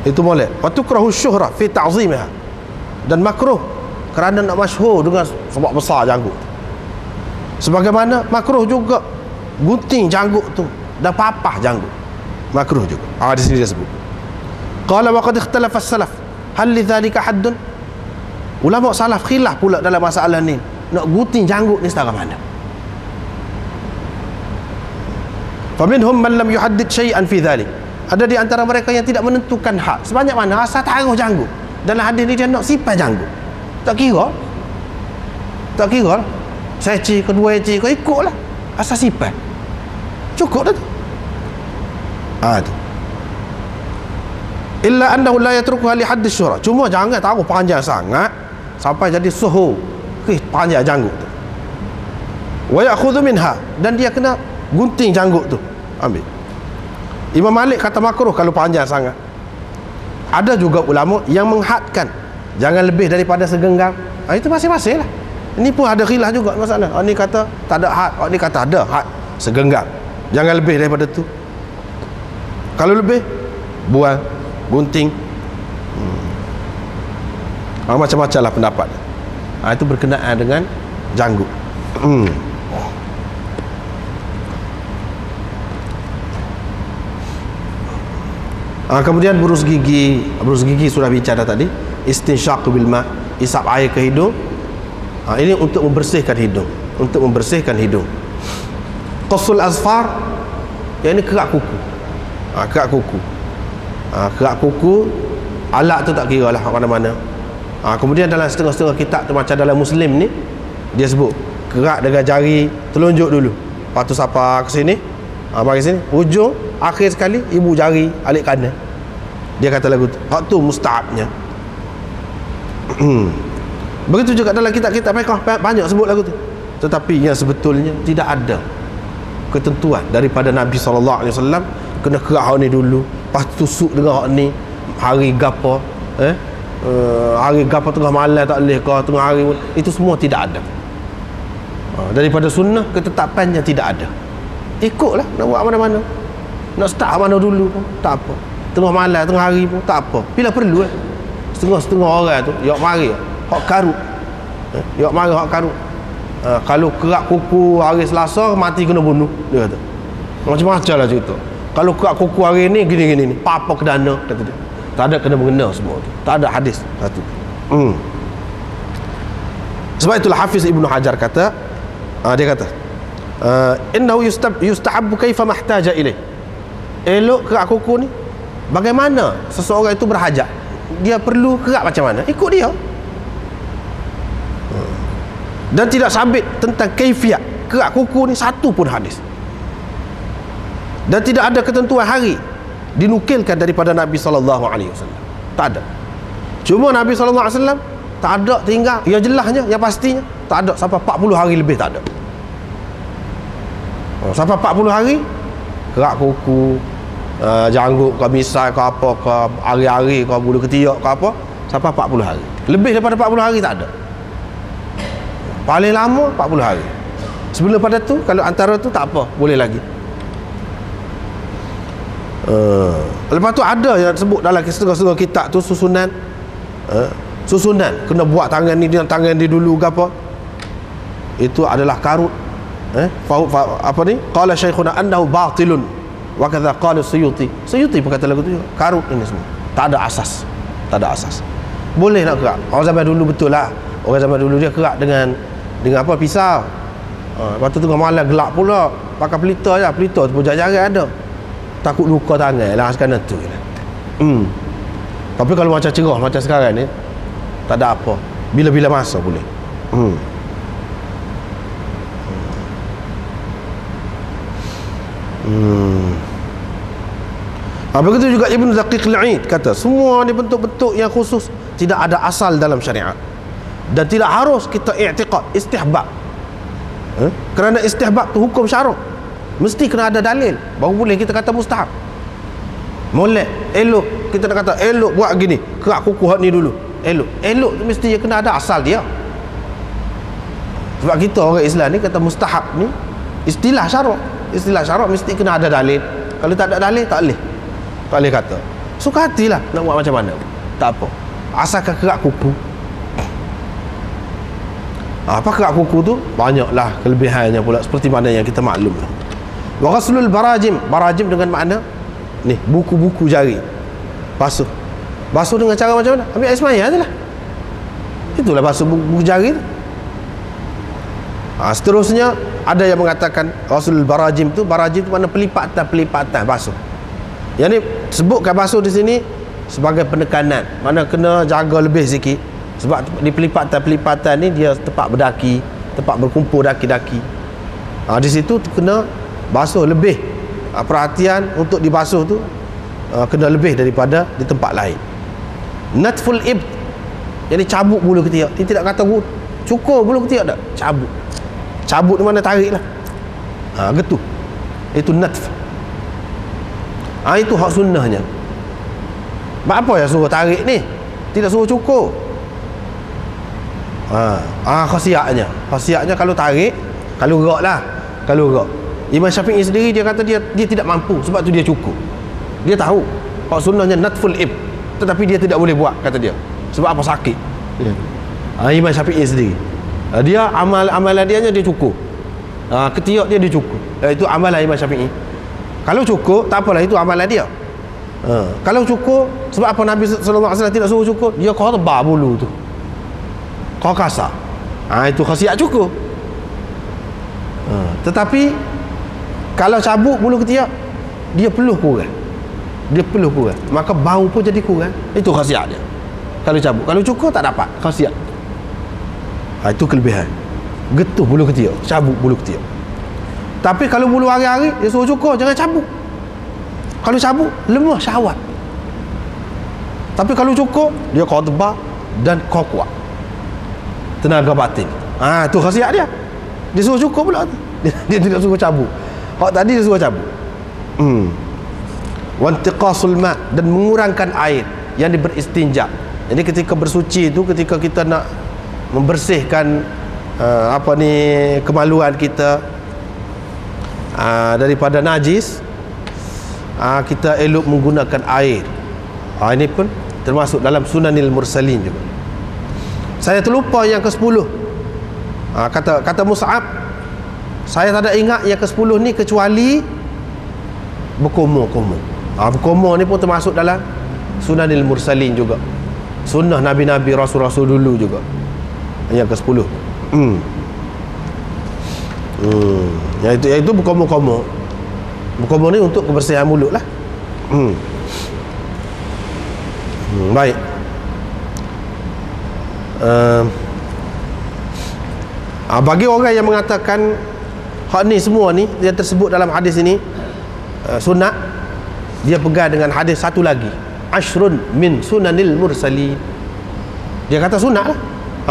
A: Itu boleh. Wa tukrahu syuhrah fi ta'zimha, dan makruh kerana nak masyhur dengan sebab besar janggut. Sebagaimana makruh juga gunting janggut tu dan papah janggut, makruh juga. Di sini dia sebut. Qala wa qad ikhtalafa as-salaf hal lidzalika haddun. Ulama salaf khilaf pula dalam masalah ni, nak gunting janggut ni setara mana. Faminhum man lam yuhaddid syai'an fi dhalik. Ada di antara mereka yang tidak menentukan had, sebanyak mana asal taruh janggut. Dalam hadis ni dia nak simpan janggut, tak kira seci ke 2 eci ke, ikutlah asal simpan, cukup dah tu. Tu illa annahu la yatrukuha li hadd syura. Cuma jangan taruh panjang sangat sampai jadi suhu panjang janggut tu. Wa ya'khudhu minha, dan dia kena gunting janggut tu, ambil. Imam Malik kata makruh kalau panjang sangat. Ada juga ulama yang menghadkan jangan lebih daripada segenggam. Itu masing-masing lah. Ini pun ada khilaf juga masalah. Ni kata tak ada had, ni kata ada had, segenggam. Jangan lebih daripada tu. Kalau lebih, buang, gunting. Macam-macam lah pendapat. Itu berkenaan dengan janggut. Kemudian berus gigi sudah bicara tadi. Istinsyaq bil ma, isap air ke hidung. Ini untuk membersihkan hidung. Qasul azfar, yang ini kerak kuku. Kerak kuku, alat tu tak kira lah mana-mana. Kemudian dalam setengah-setengah kitab tu, macam dalam Muslim ni, dia sebut kerak dengan jari telunjuk dulu, lepas tu sapa ke sini, mari sini, ujung akhir sekali ibu jari alik kanan. Dia kata lagu tu, hak tu musta'abnya. Begitu juga dalam kitab-kitab mereka banyak sebut lagu tu. Tetapi yang sebetulnya tidak ada ketentuan daripada Nabi SAW kena kerak hak ni dulu, lepas tusuk dengan hak ni hari gapo, hari gapo tengah malam tak boleh ke, tengah hari, itu semua tidak ada. Daripada sunnah ketetapannya tidak ada. Ikutlah, nak buat mana-mana. Nak start mana dulu pun tak apa. Tengah malam, tengah hari pun tak apa. Bila perlu setengah-setengah orang tu yok mari hak karut. Yok mari hak karut. Kalau kerak kuku hari Selasa mati kena bunuh, dia kata. Macam-macam lah cerita. Kalau kerak kuku hari ni gini-gini ni, apa kedana kata dia. Tak ada kena mengena semua tu. Tak ada hadis satu. Sebab itulah Hafiz Ibnu Hajar kata, dia kata innahu yustahabbu kaifa mahtaja ilaih. Elok kerak kuku ni bagaimana seseorang itu berhajat, dia perlu kerak macam mana, ikut dia. Dan tidak sabit tentang kaifiat kerak kuku ni satu pun hadis. Dan tidak ada ketentuan hari dinukilkan daripada Nabi sallallahu alaihi wasallam. Tak ada. Cuma Nabi sallallahu alaihi wasallam tak ada tinggal, yang jelasnya, yang pastinya tak ada sampai 40 hari lebih tak ada. Sampai 40 hari kerak kuku, janggut ke misai ke apa ke, hari-hari ke, bulu ketiak ke apa, sampai 40 hari. Lebih daripada 40 hari tak ada. Paling lama 40 hari. Sebelum pada tu, kalau antara tu tak apa, boleh lagi. Lepas tu ada yang sebut dalam setengah-setengah kitab tu susunan, susunan kena buat tangan ni dengan tangan dia dulu ke apa. Itu adalah karut. Apa ni? Qala syekhuna annahu batilun wa kadza qala Suyuti. Suyuti pun kata lagu tu karut ini semua. Tak ada asas. Tak ada asas. Boleh nak kerak. Orang zaman dulu betul lah. Orang zaman dulu dia kerak dengan apa, pisau. Lepas tu tengah malam gelap pula, pakai pelita je. Pelita tu pun jarang ada. Takut luka tangan lah sekarang tu. Tapi kalau macam cerah macam sekarang ni, tak ada apa. Bila-bila masa boleh. Begitu juga Ibn Daqiq al-Aid kata, semua ni bentuk-bentuk yang khusus tidak ada asal dalam syariat. Dan tidak harus kita i'tiqad, istihbab. Kerana istihbab tu hukum syarak, mesti kena ada dalil baru boleh kita kata mustahab. Molek, elok, kita nak kata elok buat gini, kerak kuku hak ni dulu, elok tu mesti kena ada asal dia. Sebab kita orang Islam ni kata mustahab ni istilah syarak mesti kena ada dalil. Kalau tak ada dalil tak boleh kata. Suka hatilah nak buat macam mana, tak apa, asalkan kerak kuku. Apa kerak kuku tu banyaklah kelebihannya pula, seperti mana yang kita maklum. Wa ghaslul barajim dengan makna ni buku-buku jari basuh dengan cara macam mana, ambil air semaya je lah, itulah basuh buku jari tu. Seterusnya ada yang mengatakan ghaslul barajim tu makna pelipatan basuh. Yang ni sebutkan basuh di sini sebagai penekanan, mana kena jaga lebih sikit. Sebab di pelipatan ni dia tempat berdaki, tempat berkumpul daki-daki. Di situ kena basuh lebih. Perhatian untuk dibasuh tu kena lebih daripada di tempat lain. Natful ibd, jadi cabut bulu ketiak. Dia tidak kata cukur bulu ketiak tak, cabut di mana tarik lah. Gitu. Itu natf. Itu hak sunnahnya. Apa yang suruh tarik ni, tidak suruh cukur. Khasiatnya kalau tarik, kalau gerak. Imam Syafi'i sendiri dia kata dia tidak mampu, sebab tu dia cukur. Dia tahu hak sunnahnya natful ib, tetapi dia tidak boleh buat, kata dia. Sebab apa? Sakit. Imam Syafi'i sendiri, dia amalan dia cukur. Ketiak dia cukur. Itu amalan Imam Syafi'i. Kalau cukur tak apalah, itu amalan dia. Kalau cukur, sebab apa Nabi sallallahu alaihi wasallam tidak suruh cukur? Dia kau tebal bulu tu, kau kasar. Itu khasiat cukur. Tetapi kalau cabut bulu ketiak, dia peluh kurang, maka bau pun jadi kurang. Itu khasiat dia. Kalau cabut, kalau cukur tak dapat khasiat. Itu kelebihan. Getuh bulu ketiak, cabut bulu ketiak. Tapi kalau bulu hari-hari, dia suruh cukur, jangan cabut. Kalau cabut, lemah syahwat. Tapi kalau cukur, dia kau tebal dan kau kuat, tenaga batin. Tu khasiat dia. Dia suruh cukur pula tu. Dia tidak suruh cabut. Hak tadi dia suruh cabut. Wantiqasul ma, dan mengurangkan air yang beristinja. Jadi ketika bersuci itu, ketika kita nak membersihkan apa ni, kemaluan kita daripada najis, kita elok menggunakan air. Ini pun termasuk dalam sunanil mursalin juga. Saya terlupa yang ke-10. Kata Mus'ab, saya tak ada ingat yang ke-10 ni kecuali berkumur-kumur. Berkumur ni pun termasuk dalam sunanil mursalin juga, sunnah nabi-nabi, rasul-rasul dulu juga, yang ke-10. Iaitu berkumur-kumur. Berkumur ni untuk kebersihan mulut lah. Baik. Bagi orang yang mengatakan hak ni semua ni yang tersebut dalam hadis ini sunat, dia pegang dengan hadis satu lagi, ashrun min sunanil mursali. Dia kata sunat lah.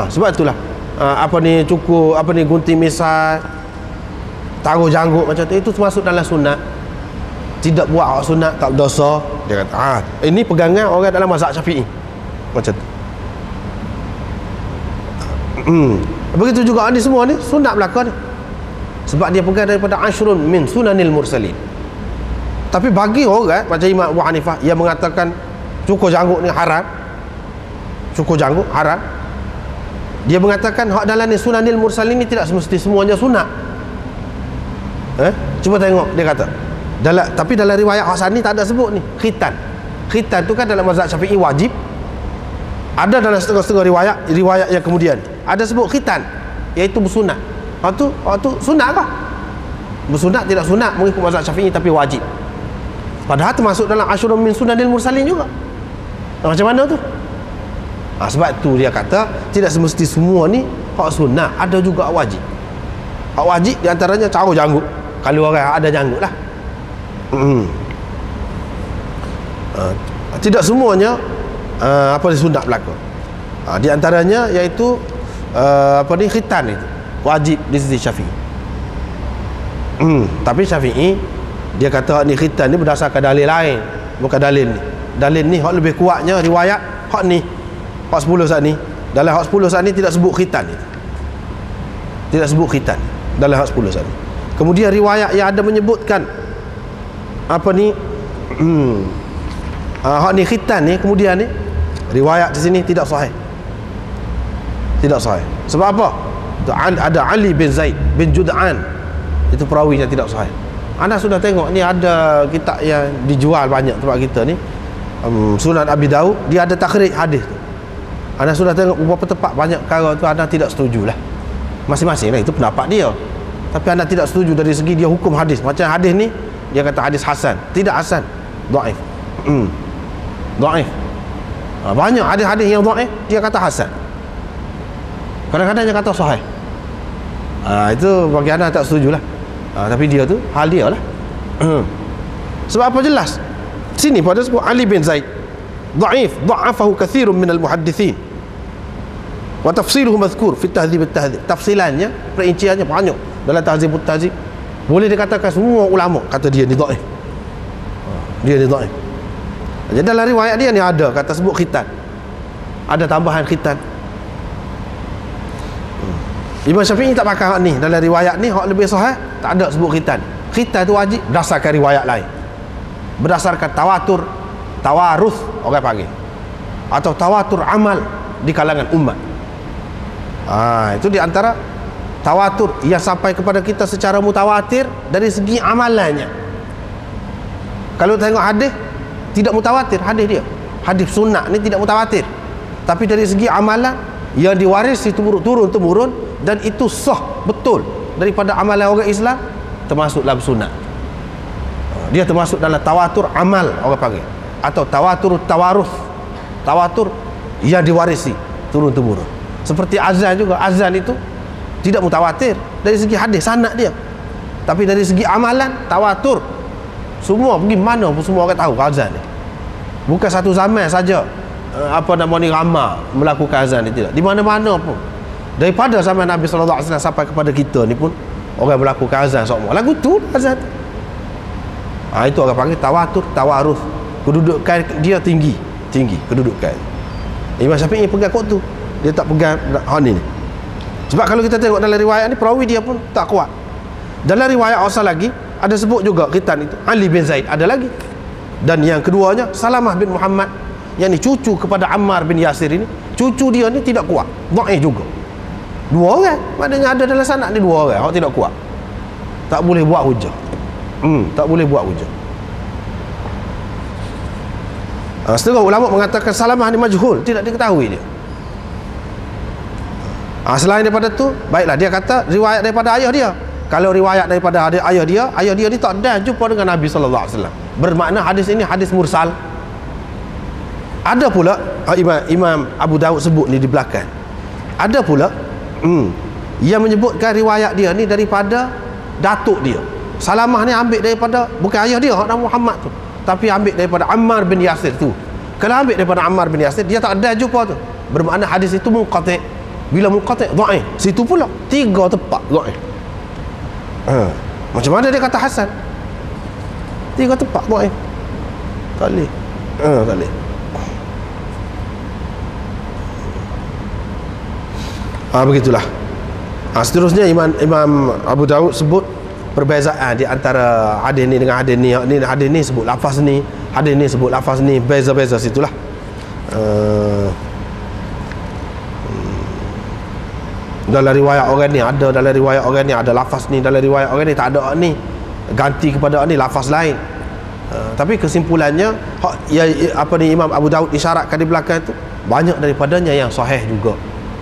A: Sebab itulah apa ni, cukur, apa ni, gunting misai, taruh janggut macam tu, itu termasuk dalam sunat. Tidak buat hak sunat tak berdosa. Dia kata ini pegangan orang dalam mazhab Syafi'i macam tu. Begitu juga ni semua ni sunat belaka ni, sebab dia pegang daripada ashrun min sunanil mursalin. Tapi bagi orang macam Imam Abu Hanifah yang mengatakan cukur janggut ni haram, cukur janggut haram, dia mengatakan hak dalam ni sunanil mursalin ni tidak semesti semuanya sunat. Cuba tengok, dia kata tapi dalam riwayat Hasan ni tak ada sebut ni khitan. Khitan tu kan dalam mazhab Syafi'i wajib. Ada dalam setengah-setengah riwayat yang kemudian ada sebut khitan, iaitu bersunat. Waktu sunat kah? Bersunat tidak sunat mengikut mazhab Syafi'i, tapi wajib. Padahal termasuk dalam asyrun min sunanil mursalin juga. Macam mana tu? Sebab tu dia kata tidak semesti semua ni hak sunat, ada juga hak wajib. Hak wajib di antaranya caruh janggut, kalau orang ada janggut lah. Tidak semuanya apa ni sunat belaka. Di antaranya iaitu apa ni, khitan itu wajib di sisi Syafi'i. Tapi Syafi'i dia kata ni khitan ni berdasarkan dalil lain, bukan dalil ni. Dalil ni hak lebih kuatnya riwayat hak ni, hak 10 saat ni. Dalam hak 10 saat ni tidak sebut khitan itu. Tidak sebut khitan dalam hak 10 saat ni. Kemudian riwayat yang ada menyebutkan apa ni, hak ni khitan ni, kemudian ni riwayat di sini tidak sahih. Tidak sahih. Sebab apa? Ada Ali bin Zaid bin Jud'an, itu perawi yang tidak sahih. Anda sudah tengok ni ada kitab yang dijual banyak tempat kita ni, Sunan Abi Daud, dia ada takhrij hadis tu. Anda sudah tengok beberapa tempat banyak perkara tu anda tidak setujulah. Masing-masing lah, itu pendapat dia. Tapi anda tidak setuju dari segi dia hukum hadis. Macam hadis ni dia kata hadis hasan, tidak hasan, dhaif. Dhaif. Banyak hadis-hadis yang dhaif dia kata hasan. Kadang-kadang dia kata sahih. Itu bagi anda tak setujulah. Tapi dia tu hal dia lah. Sebab apa? Jelas sini pada sebut Ali bin Zaid dhaif, dha'afahu kathirun minal muhaddithin wa tafsiluhu madhkur fi tahdzib at-tahdzib. Tafsilannya, perinciannya banyak dalam tahdzib at-tahdzib. Boleh dikatakan semua ulama kata dia ni dhaif. Dia ni dhaif. Jadi dalam riwayat dia ni ada kata sebut khitan, ada tambahan khitan. Imam Syafi'i tak pakai hak ni. Dalam riwayat ni hak lebih sahih tak ada sebut khitan. Khitan tu wajib berdasarkan riwayat lain, berdasarkan tawatur, tawaruth orang panggil, atau tawatur amal di kalangan umat. Itu di antara tawatur yang sampai kepada kita secara mutawatir dari segi amalannya. Kalau tengok hadis tidak mutawatir, hadis dia, hadis sunnah ni tidak mutawatir, tapi dari segi amalan yang diwarisi turun-temurun, dan itu sah betul daripada amalan orang Islam, termasuk dalam sunnah. Dia termasuk dalam tawatur amal orang panggil, atau tawatur tawaruth, tawatur yang diwarisi turun-temurun. Seperti azan juga, azan itu tidak mutawatir dari segi hadis sanad dia, tapi dari segi amalan tawatur. Semua pergi mana pun semua orang tahu azan ni. Bukan satu zaman saja apa nama ni ramai melakukan azan ni, tidak. Di mana-mana pun. Daripada zaman Nabi sallallahu alaihi wasallam sampai kepada kita ni pun orang melakukan azan semua. Lagu tu azan. Itu orang panggil tawatur, tawaruth. Kedudukan dia tinggi kedudukan. Imam Syafi'i pegang kod tu. Dia tak pegang hal ni. Sebab kalau kita tengok dalam riwayat ni, perawi dia pun tak kuat. Dalam riwayat asal lagi ada sebut juga khitan itu Ali bin Zaid, ada lagi. Dan yang keduanya Salamah bin Muhammad, yang ni cucu kepada Ammar bin Yasir ini, cucu dia ni tidak kuat, dhaif juga. Dua orang, maknanya ada dalam sanad ni dua orang, tidak kuat. Tak boleh buat hujah. Tak boleh buat hujah. Setengah ulama mengatakan Salamah ni majhul, tidak diketahui dia. Selain daripada tu, baiklah, dia kata riwayat daripada ayah dia. Kalau riwayat daripada ayah dia ni tak ada jumpa dengan Nabi SAW. Bermakna hadis ini hadis mursal. Ada pula Imam Abu Daud sebut ni di belakang. Ada pula yang menyebutkan riwayat dia ni daripada datuk dia. Salamah ni ambil daripada, bukan ayah dia, nama Muhammad tu, tapi ambil daripada Ammar bin Yasir tu. Kalau ambil daripada Ammar bin Yasir, dia tak ada jumpa tu. Bermakna hadis itu munqati'. Bila munqati' dhaif, situ pula 3 tepat dhaif. Macam mana dia kata hasan? 3 tepat dhaif. Tak boleh. Tak boleh. Begitulah. Seterusnya Imam Abu Daud sebut perbezaan di antara hadis ni dengan hadis ni. Hadis ni sebut lafaz ni, hadis ni sebut lafaz ni, beza-beza situlah. Dalam riwayat orang ni ada, dalam riwayat orang ni ada lafaz ni, dalam riwayat orang ni tak ada ni, ganti kepada ni lafaz lain. Tapi kesimpulannya Imam Abu Daud isyaratkan di belakang tu, banyak daripadanya yang sahih juga.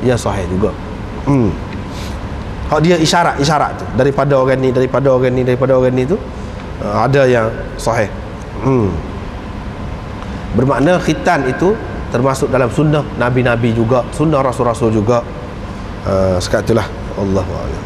A: Yang sahih juga. Dia isyarat tu, daripada orang ni, daripada orang ni, daripada orang ni tu ada yang sahih. Bermakna khitan itu termasuk dalam sunnah Nabi-Nabi juga, sunnah Rasul-Rasul juga. Sekat itulah. Allahu a'lam.